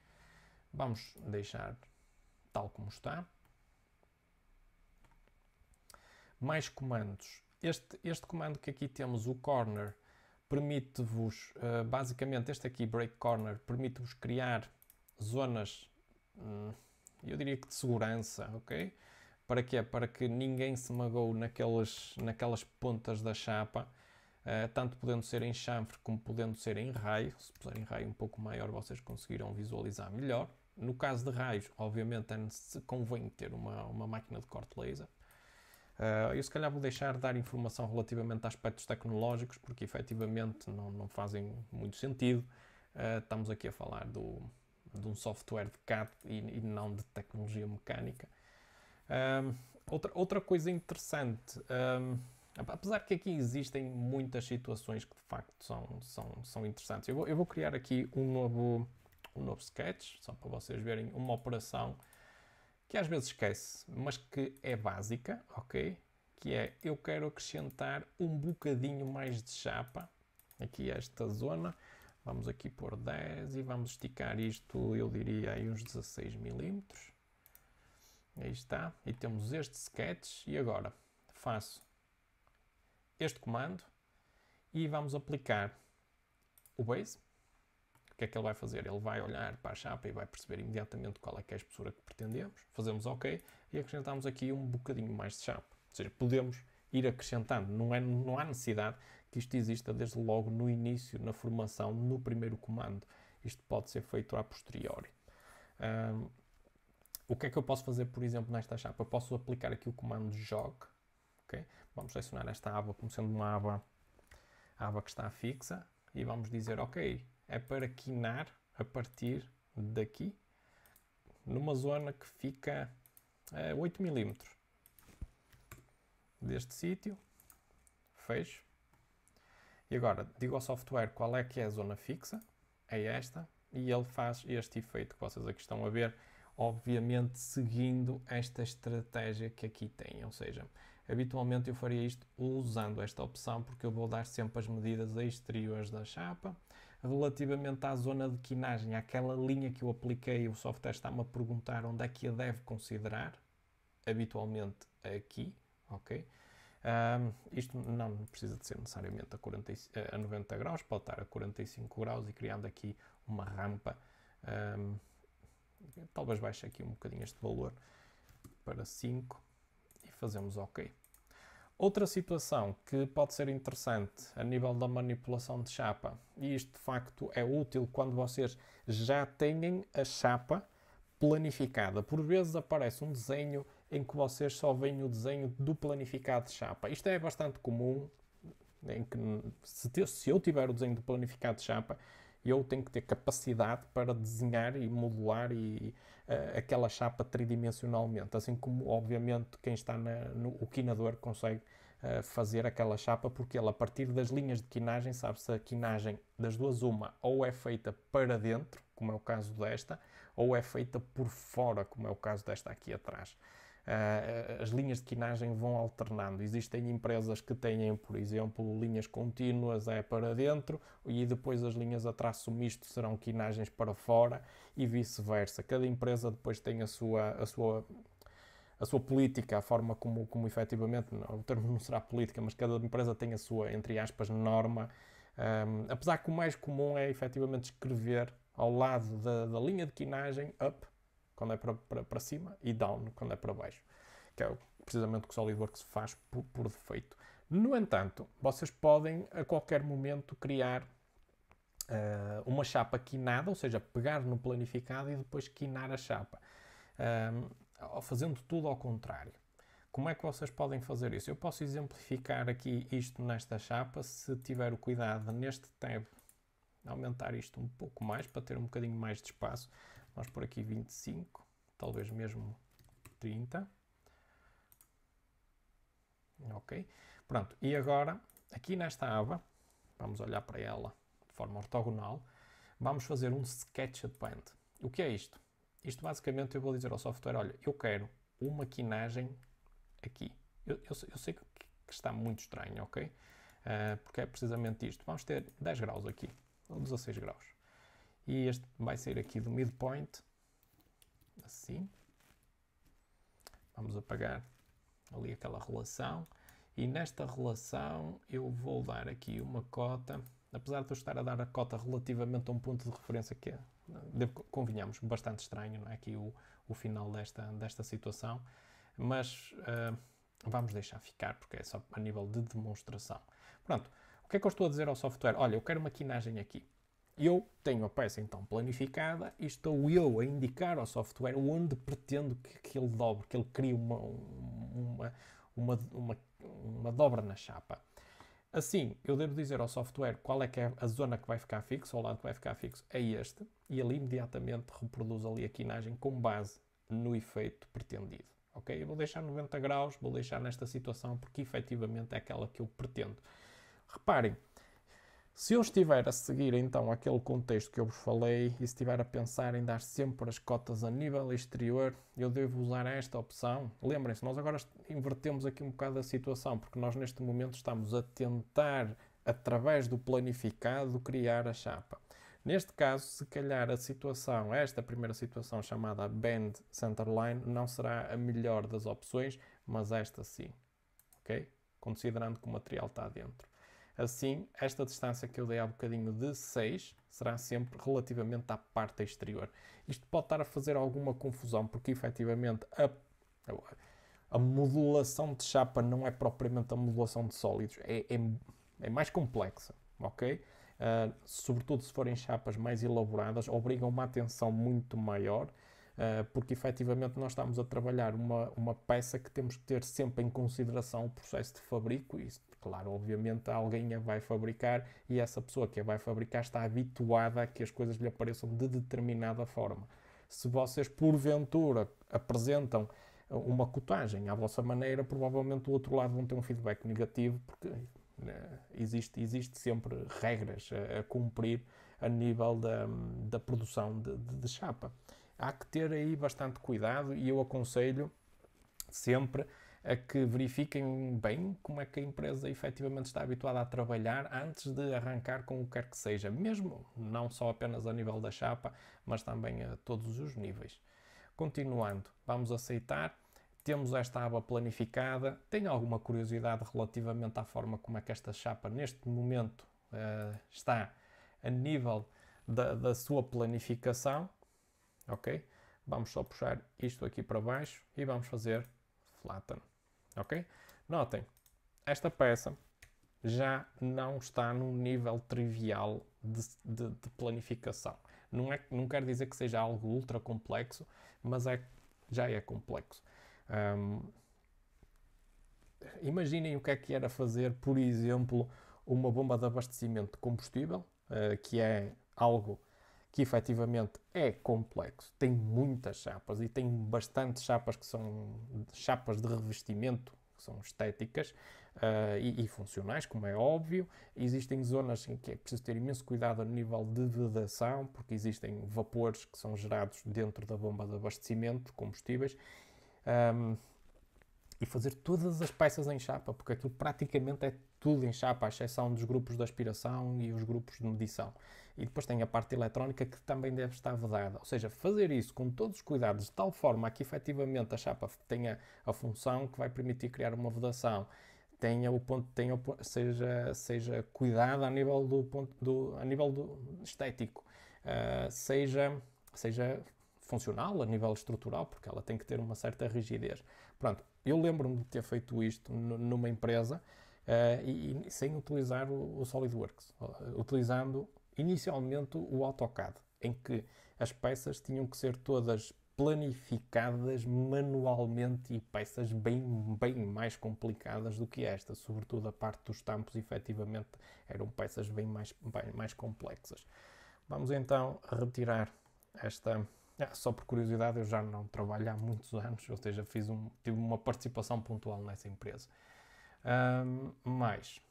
Vamos deixar tal como está. Mais comandos. Este comando que aqui temos, o corner, permite-vos, basicamente este aqui, break corner, permite-vos criar zonas, eu diria que de segurança, ok? Para quê? Para que ninguém se magoe naquelas pontas da chapa, tanto podendo ser em chanfre como podendo ser em raio. Se puserem raio um pouco maior, vocês conseguirão visualizar melhor. No caso de raios, obviamente, convém ter uma máquina de corte laser. Eu se calhar vou deixar de dar informação relativamente a aspectos tecnológicos, porque efetivamente não fazem muito sentido. Estamos aqui a falar de um software de CAD e não de tecnologia mecânica. Outra coisa interessante, apesar que aqui existem muitas situações que de facto são interessantes, eu vou criar aqui um novo sketch, só para vocês verem uma operação que às vezes esquece, mas que é básica, ok? Que é, eu quero acrescentar um bocadinho mais de chapa, aqui esta zona, vamos aqui pôr 10 e vamos esticar isto, eu diria aí uns 16 mm. Aí está, e temos este sketch, e agora faço este comando e vamos aplicar o base. O que é que ele vai fazer? Ele vai olhar para a chapa e vai perceber imediatamente qual é que é a espessura que pretendemos. Fazemos OK e acrescentamos aqui um bocadinho mais de chapa. Ou seja, podemos ir acrescentando. Não há necessidade que isto exista desde logo no início, na formação, no primeiro comando. Isto pode ser feito a posteriori. O que é que eu posso fazer, por exemplo, nesta chapa? Eu posso aplicar aqui o comando jog. Okay? Vamos selecionar esta aba como sendo uma aba que está fixa e vamos dizer OK. É para quinar a partir daqui, numa zona que fica a 8 mm deste sítio. Fecho. E agora digo ao software qual é que é a zona fixa. É esta. E ele faz este efeito que vocês aqui estão a ver, obviamente seguindo esta estratégia que aqui tem. Ou seja, habitualmente eu faria isto usando esta opção, porque eu vou dar sempre as medidas exteriores da chapa. relativamente à zona de quinagem, àquela linha que eu apliquei, o software está-me a perguntar onde é que a deve considerar, habitualmente aqui, ok? Isto não precisa de ser necessariamente a 90 graus, pode estar a 45 graus e criando aqui uma rampa. Talvez baixe aqui um bocadinho este valor para 5 e fazemos OK. Outra situação que pode ser interessante a nível da manipulação de chapa, e isto de facto é útil quando vocês já têm a chapa planificada. Por vezes aparece um desenho em que vocês só veem o desenho do planificado de chapa. Isto é bastante comum, em que se eu tiver o desenho do planificado de chapa, eu tenho que ter capacidade para desenhar e modelar aquela chapa tridimensionalmente, assim como, obviamente, quem está no quinador consegue fazer aquela chapa, porque ele, a partir das linhas de quinagem, sabe se a quinagem das duas uma ou é feita para dentro, como é o caso desta, ou é feita por fora, como é o caso desta aqui atrás. As linhas de quinagem vão alternando. Existem empresas que têm, por exemplo, linhas contínuas para dentro e depois as linhas a traço misto serão quinagens para fora e vice-versa. Cada empresa depois tem a sua política, a forma como efetivamente, o termo não será política, mas cada empresa tem a sua, entre aspas, norma. Apesar que o mais comum é efetivamente escrever ao lado da linha de quinagem up, quando é para cima, e down, quando é para baixo, que é precisamente o que o SolidWorks faz por defeito. No entanto, vocês podem a qualquer momento criar uma chapa quinada, ou seja, pegar no planificado e depois quinar a chapa, fazendo tudo ao contrário. Como é que vocês podem fazer isso? Eu posso exemplificar aqui isto nesta chapa, se tiver o cuidado neste tab, aumentar isto um pouco mais, para ter um bocadinho mais de espaço. Vamos por aqui 25, talvez mesmo 30. Ok. Pronto, e agora, aqui nesta aba, vamos olhar para ela de forma ortogonal, vamos fazer um Sketched Band. O que é isto? Isto basicamente eu vou dizer ao software, olha, eu quero uma quinagem aqui. Eu sei que está muito estranho, ok? Porque é precisamente isto. Vamos ter 10 graus aqui, ou 16 graus. E este vai sair aqui do midpoint, assim. Vamos apagar ali aquela relação. E nesta relação eu vou dar aqui uma cota, apesar de eu estar a dar a cota relativamente a um ponto de referência que é, convenhamos, bastante estranho, não é? Aqui o final desta situação, mas vamos deixar ficar, porque é só a nível de demonstração. Pronto, o que é que eu estou a dizer ao software? Olha, eu quero uma quinagem aqui. Eu tenho a peça então planificada e estou eu a indicar ao software onde pretendo que ele dobre, que ele crie uma dobra na chapa. Assim, eu devo dizer ao software qual é que é a zona que vai ficar fixo, ou o lado que vai ficar fixo é este, e ele imediatamente reproduz ali a quinagem com base no efeito pretendido. Ok? Eu vou deixar 90 graus, vou deixar nesta situação porque efetivamente é aquela que eu pretendo. Reparem, se eu estiver a seguir então aquele contexto que eu vos falei e se estiver a pensar em dar sempre as cotas a nível exterior, eu devo usar esta opção. Lembrem-se, nós agora invertemos aqui um bocado a situação, porque nós neste momento estamos a tentar, através do planificado, criar a chapa. Neste caso, se calhar a situação, esta primeira situação chamada Bend Centerline, não será a melhor das opções, mas esta sim, ok? Considerando que o material está dentro. Assim, esta distância que eu dei há bocadinho de 6 será sempre relativamente à parte exterior. Isto pode estar a fazer alguma confusão, porque efetivamente a modulação de chapa não é propriamente a modulação de sólidos, é mais complexa, ok? Sobretudo se forem chapas mais elaboradas, obrigam uma atenção muito maior, porque efetivamente nós estamos a trabalhar uma peça que temos que ter sempre em consideração o processo de fabrico e, claro, obviamente alguém a vai fabricar e essa pessoa que a vai fabricar está habituada a que as coisas lhe apareçam de determinada forma. Se vocês, porventura, apresentam uma cotagem à vossa maneira, provavelmente do outro lado vão ter um feedback negativo, porque existe sempre regras a cumprir a nível da produção de chapa. Há que ter aí bastante cuidado e eu aconselho sempre a que verifiquem bem como é que a empresa efetivamente está habituada a trabalhar antes de arrancar com o que quer que seja, mesmo não só apenas a nível da chapa, mas também a todos os níveis. Continuando, vamos aceitar. Temos esta aba planificada. Tenho alguma curiosidade relativamente à forma como é que esta chapa neste momento está a nível da sua planificação. Ok? Vamos só puxar isto aqui para baixo e vamos fazer flatten. Ok? Notem, esta peça já não está num nível trivial de planificação. Não quer dizer que seja algo ultra complexo, mas já é complexo. Imaginem o que é que era fazer, por exemplo, uma bomba de abastecimento de combustível, que é algo que efetivamente é complexo, tem muitas chapas e tem bastantes chapas que são chapas de revestimento, que são estéticas e funcionais, como é óbvio. Existem zonas em que é preciso ter imenso cuidado a nível de vedação, porque existem vapores que são gerados dentro da bomba de abastecimento de combustíveis. E fazer todas as peças em chapa, porque aquilo praticamente é tudo em chapa, à exceção dos grupos de aspiração e os grupos de medição. E depois tem a parte eletrónica que também deve estar vedada. Ou seja, fazer isso com todos os cuidados, de tal forma que efetivamente a chapa tenha a função que vai permitir criar uma vedação, seja cuidada a nível a nível estético, seja funcional a nível estrutural, porque ela tem que ter uma certa rigidez. Pronto, eu lembro-me de ter feito isto numa empresa e sem utilizar o SolidWorks, utilizando inicialmente o AutoCAD, em que as peças tinham que ser todas planificadas manualmente e peças bem mais complicadas do que esta, sobretudo a parte dos tampos, efetivamente eram peças bem mais complexas. Vamos então retirar esta. Só por curiosidade, eu já não trabalho há muitos anos, ou seja, tive uma participação pontual nessa empresa. Mas,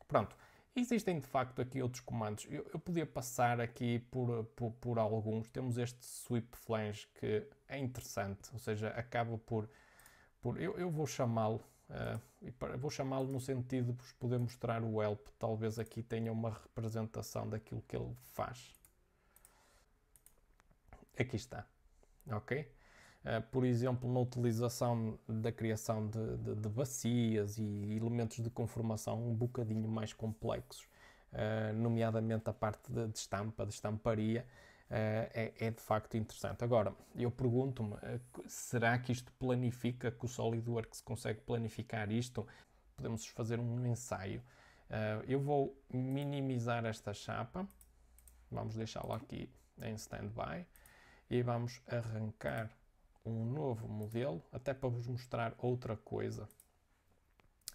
pronto, existem de facto aqui outros comandos. Eu podia passar aqui por alguns. Temos este sweep flange que é interessante, ou seja, acaba por eu vou chamá-lo, vou chamá-lo no sentido de vos poder mostrar o help. Talvez aqui tenha uma representação daquilo que ele faz. Aqui está, ok? Por exemplo, na utilização da criação de bacias e elementos de conformação um bocadinho mais complexos, nomeadamente a parte de estampa, de estamparia, é de facto interessante. Agora, eu pergunto-me, será que isto planifica, que o SolidWorks consegue planificar isto? Podemos fazer um ensaio. Eu vou minimizar esta chapa, vamos deixá-la aqui em standby e vamos arrancar um novo modelo, até para vos mostrar outra coisa.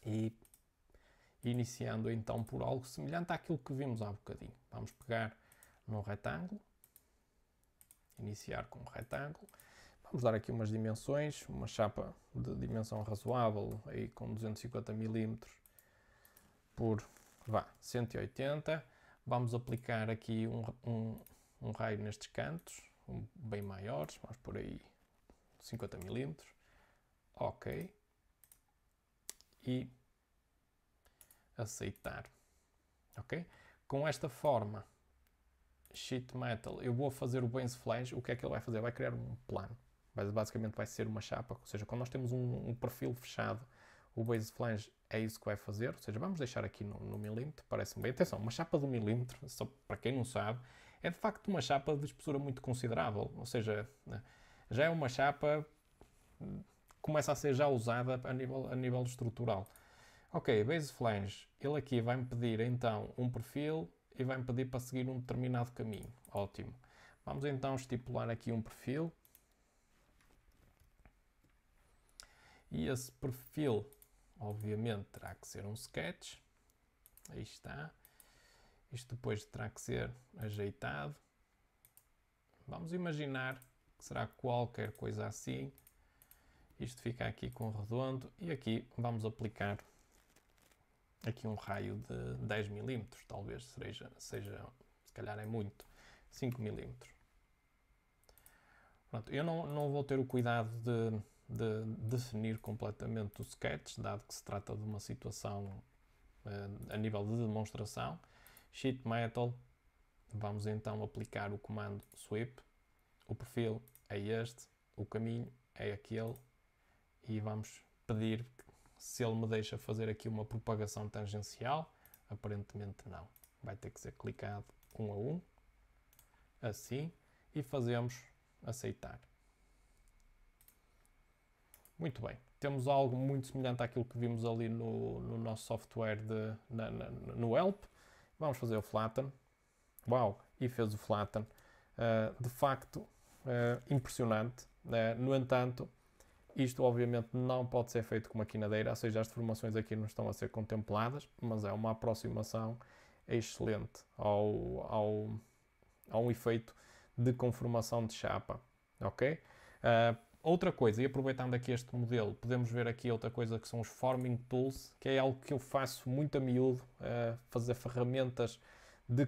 E iniciando então por algo semelhante àquilo que vimos há bocadinho. Vamos pegar num retângulo, iniciar com um retângulo. Vamos dar aqui umas dimensões, uma chapa de dimensão razoável, aí com 250 mm por 180. Vamos aplicar aqui um raio nestes cantos, bem maiores, vamos por aí 50 mm. Ok. E aceitar. Ok? Com esta forma, sheet metal, eu vou fazer o base flange. O que é que ele vai fazer? Vai criar um plano. Basicamente vai ser uma chapa. Ou seja, quando nós temos um perfil fechado, o base flange é isso que vai fazer. Ou seja, vamos deixar aqui no milímetro. Parece-me bem. Atenção, uma chapa de 1 milímetro, só para quem não sabe, é de facto uma chapa de espessura muito considerável. Ou seja, já é uma chapa que começa a ser já usada a nível estrutural. Ok, base flange. Ele aqui vai-me pedir então um perfil e vai-me pedir para seguir um determinado caminho. Ótimo. Vamos então estipular aqui um perfil. E esse perfil, obviamente, terá que ser um sketch. Aí está. Isto depois terá que ser ajeitado. Vamos imaginar que será qualquer coisa assim. Isto fica aqui com redondo. E aqui vamos aplicar aqui um raio de 10 mm. Talvez seja se calhar é muito, 5 mm. Pronto, eu não vou ter o cuidado de definir completamente o sketch, dado que se trata de uma situação a nível de demonstração. Sheet Metal, vamos então aplicar o comando sweep, o perfil é este, o caminho é aquele e vamos pedir se ele me deixa fazer aqui uma propagação tangencial. Aparentemente não, vai ter que ser clicado um a um, assim, e fazemos aceitar. Muito bem, temos algo muito semelhante àquilo que vimos ali no nosso software no Help. Vamos fazer o flatten. Uau, e fez o flatten. De facto, impressionante. No entanto, isto obviamente não pode ser feito com maquinadeira, ou seja, as deformações aqui não estão a ser contempladas, mas é uma aproximação excelente a um efeito de conformação de chapa. Ok? Outra coisa, e aproveitando aqui este modelo, podemos ver aqui outra coisa que são os Forming Tools, que é algo que eu faço muito a miúdo, fazer ferramentas de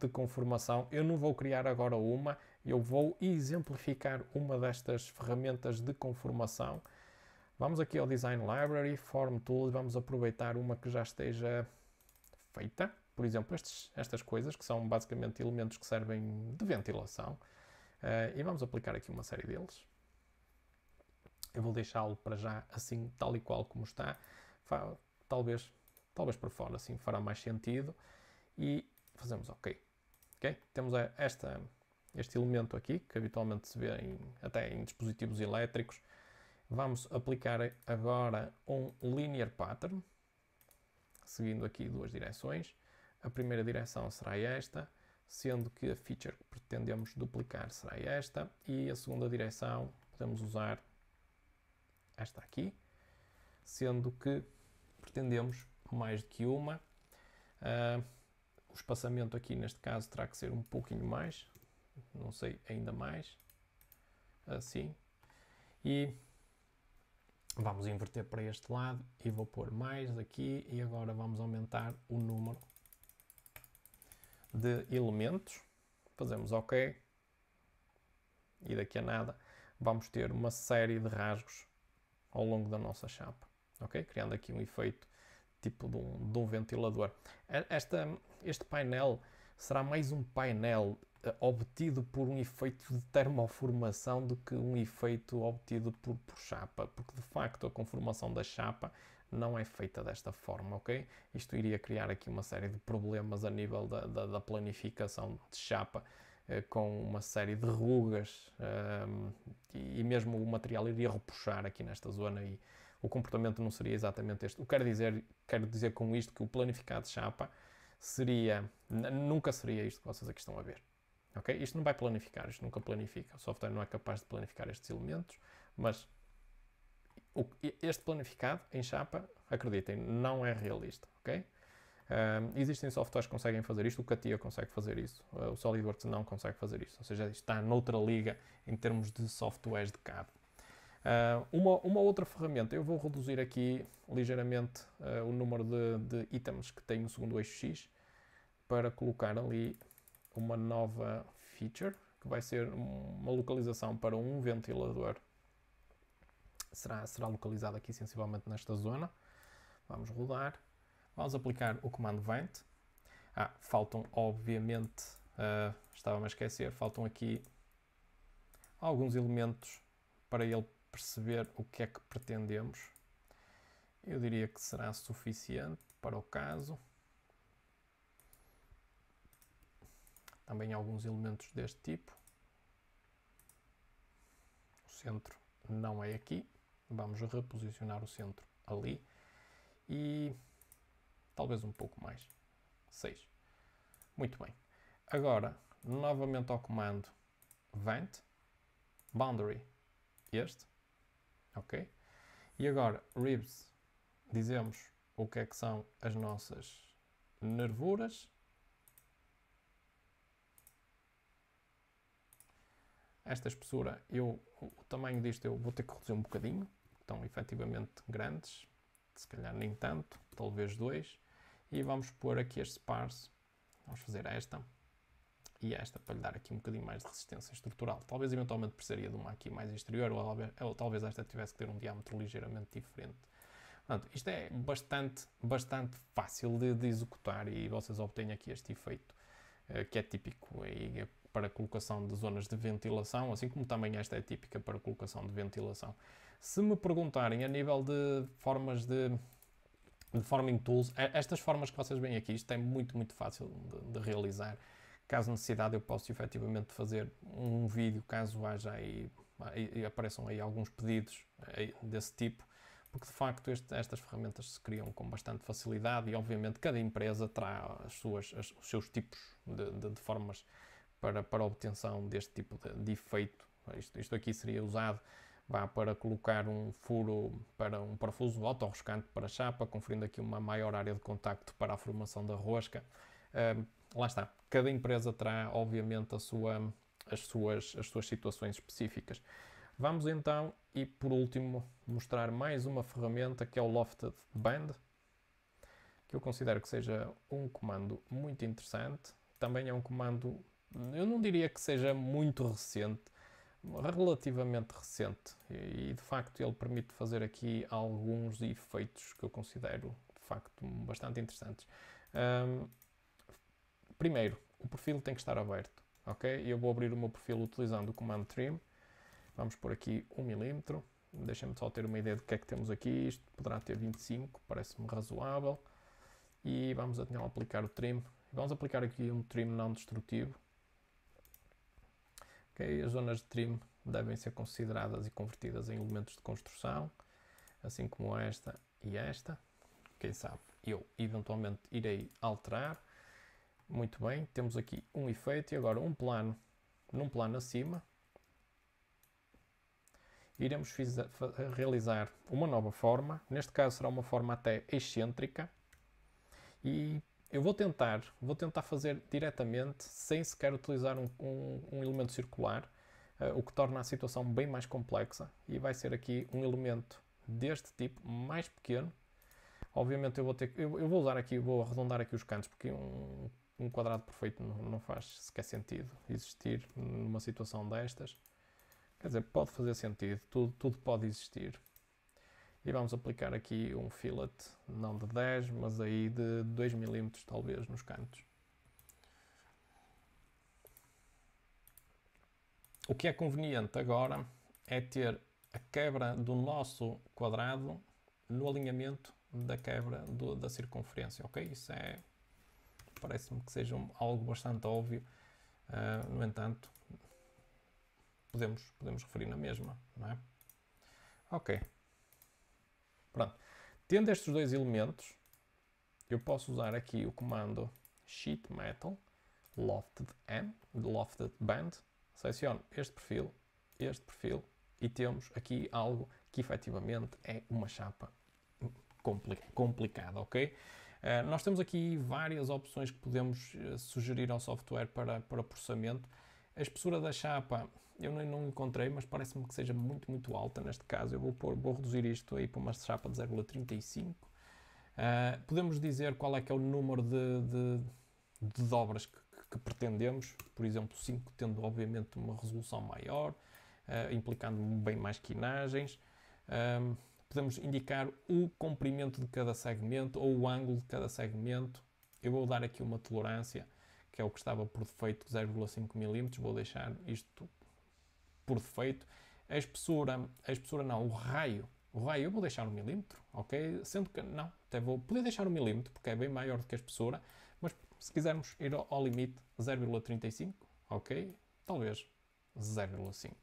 conformação. Eu não vou criar agora uma, eu vou exemplificar uma destas ferramentas de conformação. Vamos aqui ao Design Library, Form Tools, vamos aproveitar uma que já esteja feita. Por exemplo, estas coisas, que são basicamente elementos que servem de ventilação. E vamos aplicar aqui uma série deles. Eu vou deixá-lo para já assim, tal e qual como está. Talvez para fora, assim fará mais sentido. E fazemos OK. Temos este elemento aqui, que habitualmente se vê até em dispositivos elétricos. Vamos aplicar agora um Linear Pattern, seguindo aqui duas direções. A primeira direção será esta, sendo que a feature que pretendemos duplicar será esta. E a segunda direção podemos usar esta aqui, sendo que pretendemos mais do que uma. O espaçamento aqui neste caso terá que ser um pouquinho mais, não sei, ainda mais, assim, e vamos inverter para este lado e vou pôr mais aqui e agora vamos aumentar o número de elementos, fazemos OK e daqui a nada vamos ter uma série de rasgos ao longo da nossa chapa, ok? Criando aqui um efeito tipo de um ventilador. Este painel será mais um painel obtido por um efeito de termoformação do que um efeito obtido por chapa, porque de facto a conformação da chapa não é feita desta forma, ok? Isto iria criar aqui uma série de problemas a nível da planificação de chapa, com uma série de rugas, e mesmo o material iria repuxar aqui nesta zona e o comportamento não seria exatamente este. Quero dizer com isto que o planificado de chapa nunca seria isto que vocês aqui estão a ver. Okay? Isto não vai planificar, isto nunca planifica. O software não é capaz de planificar estes elementos, mas este planificado em chapa, acreditem, não é realista. Okay? Existem softwares que conseguem fazer isto, o CATIA consegue fazer isso, o SolidWorks não consegue fazer isso, ou seja, está noutra liga em termos de softwares de CAD. Uma outra ferramenta, eu vou reduzir aqui ligeiramente o número de itens que tem o segundo eixo X para colocar ali uma nova feature, que vai ser uma localização para um ventilador. Será localizado aqui sensivelmente nesta zona. Vamos rodar. Vamos aplicar o comando vent. Faltam obviamente, estava-me a esquecer, faltam aqui alguns elementos para ele perceber o que é que pretendemos. Eu diria que será suficiente para o caso. Também alguns elementos deste tipo. O centro não é aqui. Vamos reposicionar o centro ali. E talvez um pouco mais. 6. Muito bem. Agora, novamente ao comando vent, boundary, este. Ok? E agora, ribs, dizemos o que é que são as nossas nervuras. Esta espessura, o tamanho disto eu vou ter que reduzir um bocadinho. Estão efetivamente grandes, se calhar nem tanto, talvez 2. E vamos pôr aqui este sparse, vamos fazer esta. e esta para lhe dar aqui um bocadinho mais de resistência estrutural. Talvez eventualmente precisaria de uma aqui mais exterior, ou talvez esta tivesse que ter um diâmetro ligeiramente diferente. Portanto, isto é bastante fácil de executar e vocês obtêm aqui este efeito que é típico aí para a colocação de zonas de ventilação, assim como também esta é típica para a colocação de ventilação. Se me perguntarem a nível de formas de forming tools, estas formas que vocês veem aqui, isto é muito fácil de realizar. Caso necessidade, eu posso efetivamente fazer um vídeo, caso haja aí, apareçam aí alguns pedidos desse tipo, porque de facto estas ferramentas se criam com bastante facilidade e obviamente cada empresa terá os seus tipos de formas para a obtenção deste tipo de efeito. Isto aqui seria usado para colocar um furo para um parafuso autorroscante para a chapa, conferindo aqui uma maior área de contacto para a formação da rosca. Lá está, cada empresa terá obviamente as suas situações específicas. Vamos então, e por último, mostrar mais uma ferramenta que é o Lofted Band, que eu considero que seja um comando muito interessante. Também é um comando, eu não diria que seja muito recente, relativamente recente, e de facto ele permite fazer aqui alguns efeitos que eu considero de facto bastante interessantes. Primeiro, o perfil tem que estar aberto, ok? Eu vou abrir o meu perfil utilizando o comando trim. Vamos por aqui 1 mm, deixem-me só ter uma ideia de que é que temos aqui, isto poderá ter 25, parece-me razoável, e vamos então aplicar o trim, vamos aplicar aqui um trim não destrutivo. Okay, as zonas de trim devem ser consideradas e convertidas em elementos de construção, assim como esta e esta, quem sabe eu eventualmente irei alterar. Muito bem, temos aqui um efeito e agora num plano acima, iremos realizar uma nova forma, neste caso será uma forma até excêntrica, e eu vou tentar fazer diretamente, sem sequer utilizar um elemento circular, o que torna a situação bem mais complexa, e vai ser aqui um elemento deste tipo, mais pequeno. Obviamente eu vou usar aqui, vou arredondar aqui os cantos, porque um quadrado perfeito não faz sequer sentido existir numa situação destas. Quer dizer, pode fazer sentido, tudo pode existir. E vamos aplicar aqui um fillet, não de 10, mas aí de 2 mm talvez nos cantos. O que é conveniente agora é ter a quebra do nosso quadrado no alinhamento da quebra da circunferência, ok? Isso parece-me que seja algo bastante óbvio, no entanto, podemos referir na mesma, não é? Ok. Pronto. Tendo estes dois elementos, eu posso usar aqui o comando Sheet Metal, Lofted Band, seleciono este perfil, e temos aqui algo que efetivamente é uma chapa complicada, ok? Nós temos aqui várias opções que podemos sugerir ao software para processamento. A espessura da chapa eu não encontrei, mas parece-me que seja muito alta. Neste caso eu vou reduzir isto aí para uma chapa de 0,35. Podemos dizer qual é que é o número de dobras que pretendemos, por exemplo 5 tendo obviamente uma resolução maior, implicando bem mais quinagens. Podemos indicar o comprimento de cada segmento ou o ângulo de cada segmento. Eu vou dar aqui uma tolerância, que é o que estava por defeito, 0,5 mm, vou deixar isto por defeito. A espessura não, o raio eu vou deixar 1 mm, ok? Sendo que, não, até vou poder deixar 1 mm, porque é bem maior do que a espessura, mas se quisermos ir ao limite, 0,35, ok? Talvez 0,5.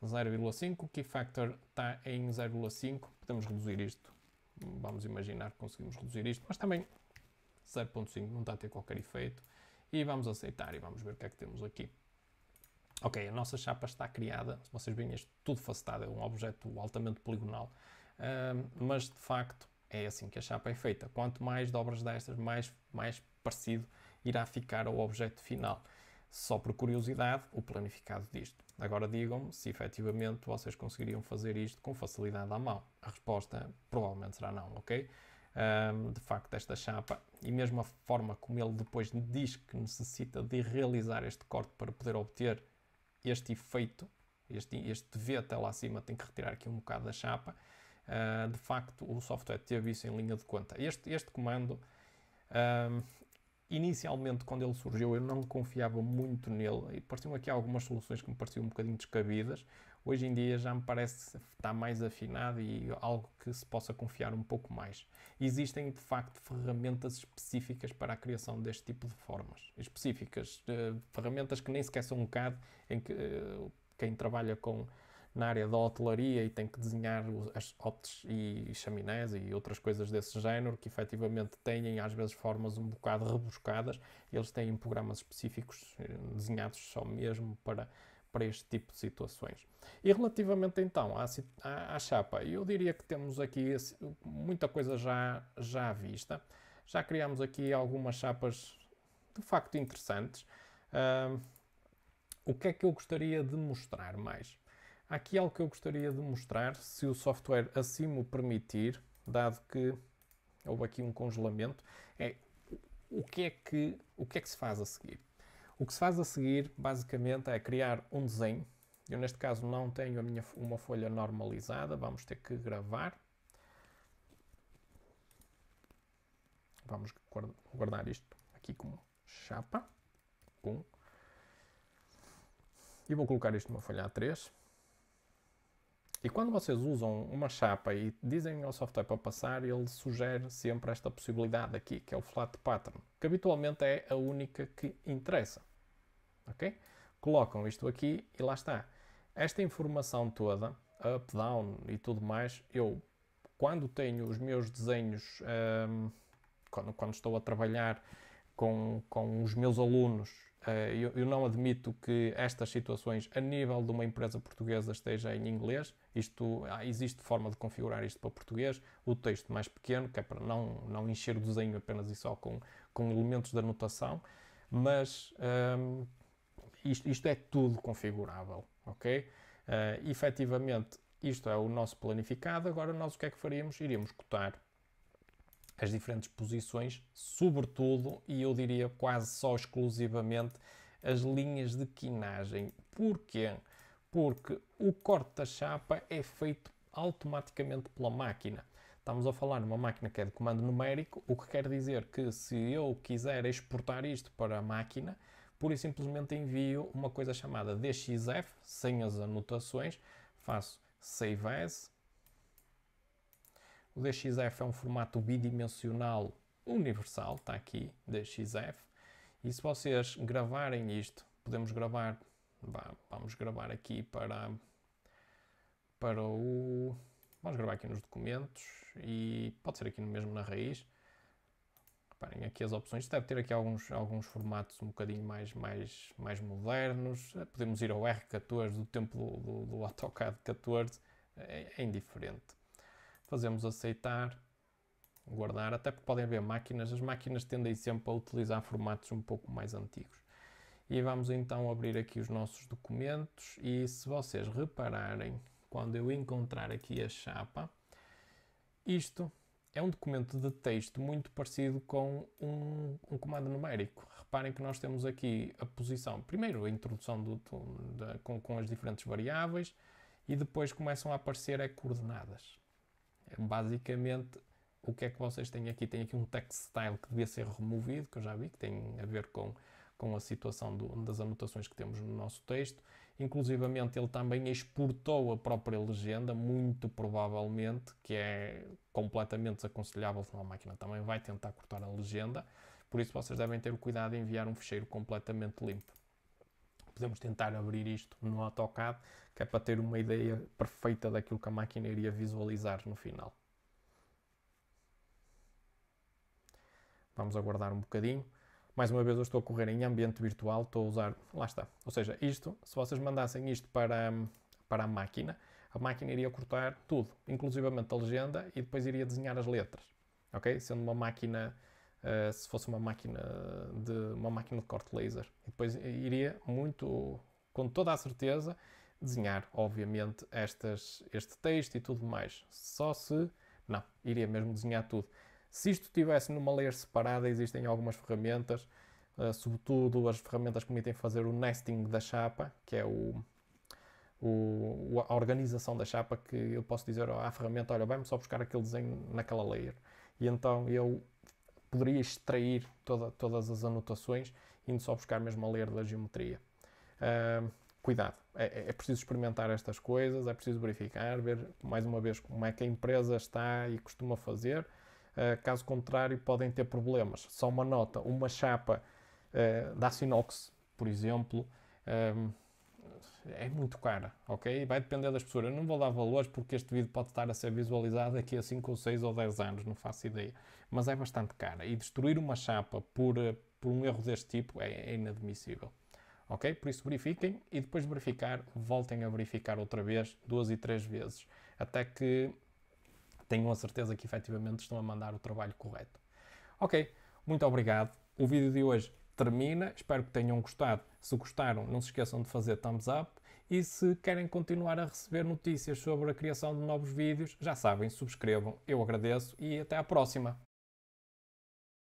0,5, o key factor está em 0,5, podemos reduzir isto, vamos imaginar que conseguimos reduzir isto, mas também 0,5 não está a ter qualquer efeito, e vamos aceitar e vamos ver o que é que temos aqui. Ok, a nossa chapa está criada, se vocês veem isto tudo facetado, é um objeto altamente poligonal, mas de facto é assim que a chapa é feita. Quanto mais dobras destas, mais parecido irá ficar ao objeto final. Só por curiosidade, o planificado disto. Agora digam-me se efetivamente vocês conseguiriam fazer isto com facilidade à mão. A resposta provavelmente será não, ok? de facto esta chapa, e mesmo a forma como ele depois diz que necessita de realizar este corte para poder obter este efeito, este V até lá acima, tem que retirar aqui um bocado da chapa. De facto, o software teve isso em linha de conta. Este comando, inicialmente, quando ele surgiu, eu não confiava muito nele e pareciam aqui algumas soluções que me pareciam um bocadinho descabidas. Hoje em dia já me parece estar mais afinado e algo que se possa confiar um pouco mais. Existem, de facto, ferramentas específicas para a criação deste tipo de formas. Específicas, ferramentas que nem sequer são um CAD, em que quem trabalha na área da hotelaria e tem que desenhar as hotes e chaminés e outras coisas desse género, que efetivamente têm às vezes formas um bocado rebuscadas, eles têm programas específicos desenhados só mesmo para este tipo de situações. E relativamente então à chapa, eu diria que temos aqui muita coisa já à vista. Já criámos aqui algumas chapas de facto interessantes. O que é que eu gostaria de mostrar mais? Há aqui algo que eu gostaria de mostrar, se o software assim me permitir, dado que houve aqui um congelamento, é o que é que se faz a seguir. O que se faz a seguir, basicamente, é criar um desenho. Eu, neste caso, não tenho uma folha normalizada. Vamos ter que gravar. Vamos guardar isto aqui como chapa. E vou colocar isto numa folha A3. E quando vocês usam uma chapa e dizem ao software para passar, ele sugere sempre esta possibilidade aqui, que é o Flat Pattern, que habitualmente é a única que interessa. Okay? Colocam isto aqui e lá está. Esta informação toda, up, down e tudo mais, eu, quando tenho os meus desenhos, quando estou a trabalhar com os meus alunos, eu não admito que estas situações, a nível de uma empresa portuguesa, esteja em inglês. Existe forma de configurar isto para português, o texto mais pequeno, que é para não encher o desenho apenas e só com elementos de anotação, mas isto é tudo configurável, ok? Efetivamente, isto é o nosso planificado. Agora nós o que é que faríamos? Iríamos cotar as diferentes posições, sobretudo, e eu diria quase só exclusivamente, as linhas de quinagem. Porquê? Porque o corte da chapa é feito automaticamente pela máquina. Estamos a falar numa máquina que é de comando numérico, o que quer dizer que se eu quiser exportar isto para a máquina, pura e simplesmente envio uma coisa chamada DXF, sem as anotações, faço Save As. O DXF é um formato bidimensional universal, está aqui, DXF. E se vocês gravarem isto, podemos gravar, vamos gravar aqui vamos gravar aqui nos documentos e pode ser aqui mesmo na raiz. Reparem aqui as opções, deve ter aqui alguns formatos um bocadinho mais modernos. Podemos ir ao R14 do tempo do AutoCAD 14, é indiferente. Fazemos aceitar, guardar, até porque podem haver máquinas, as máquinas tendem sempre a utilizar formatos um pouco mais antigos. E vamos então abrir aqui os nossos documentos e se vocês repararem, quando eu encontrar aqui a chapa, isto é um documento de texto muito parecido com um comando numérico. Reparem que nós temos aqui a posição, primeiro a introdução com as diferentes variáveis e depois começam a aparecer coordenadas. Basicamente, o que é que vocês têm aqui? Tem aqui um text style que devia ser removido, que eu já vi, que tem a ver com a situação das anotações que temos no nosso texto. Inclusivamente, ele também exportou a própria legenda, muito provavelmente, que é completamente desaconselhável, senão a máquina também vai tentar cortar a legenda. Por isso, vocês devem ter o cuidado de enviar um ficheiro completamente limpo. Podemos tentar abrir isto no AutoCAD, que é para ter uma ideia perfeita daquilo que a máquina iria visualizar no final. Vamos aguardar um bocadinho. Mais uma vez eu estou a correr em ambiente virtual, estou a usar, lá está. Ou seja, isto, se vocês mandassem isto para a máquina iria cortar tudo, inclusivamente a legenda, e depois iria desenhar as letras. Ok? Sendo uma máquina, se fosse uma máquina de corte laser. E depois iria com toda a certeza, desenhar, obviamente, este texto e tudo mais. Só se, não, iria mesmo desenhar tudo. Se isto estivesse numa layer separada, existem algumas ferramentas, sobretudo as ferramentas que permitem fazer o nesting da chapa, que é a organização da chapa, que eu posso dizer à ferramenta, olha, vai-me só buscar aquele desenho naquela layer. E então eu poderia extrair todas as anotações, indo só buscar mesmo a layer da geometria. Cuidado, é preciso experimentar estas coisas, é preciso verificar, ver mais uma vez como é que a empresa está e costuma fazer. Caso contrário, podem ter problemas. Só uma nota, uma chapa da Acynox, por exemplo, é muito cara, ok? Vai depender das pessoas. Eu não vou dar valores porque este vídeo pode estar a ser visualizado daqui a 5 ou 6 ou 10 anos, não faço ideia. Mas é bastante cara. E destruir uma chapa por um erro deste tipo é inadmissível. Ok? Por isso verifiquem e depois de verificar, voltem a verificar outra vez, 2 e 3 vezes, até que tenham a certeza que efetivamente estão a mandar o trabalho correto. Ok, muito obrigado. O vídeo de hoje termina, espero que tenham gostado. Se gostaram, não se esqueçam de fazer thumbs up e se querem continuar a receber notícias sobre a criação de novos vídeos, já sabem, subscrevam. Eu agradeço e até à próxima.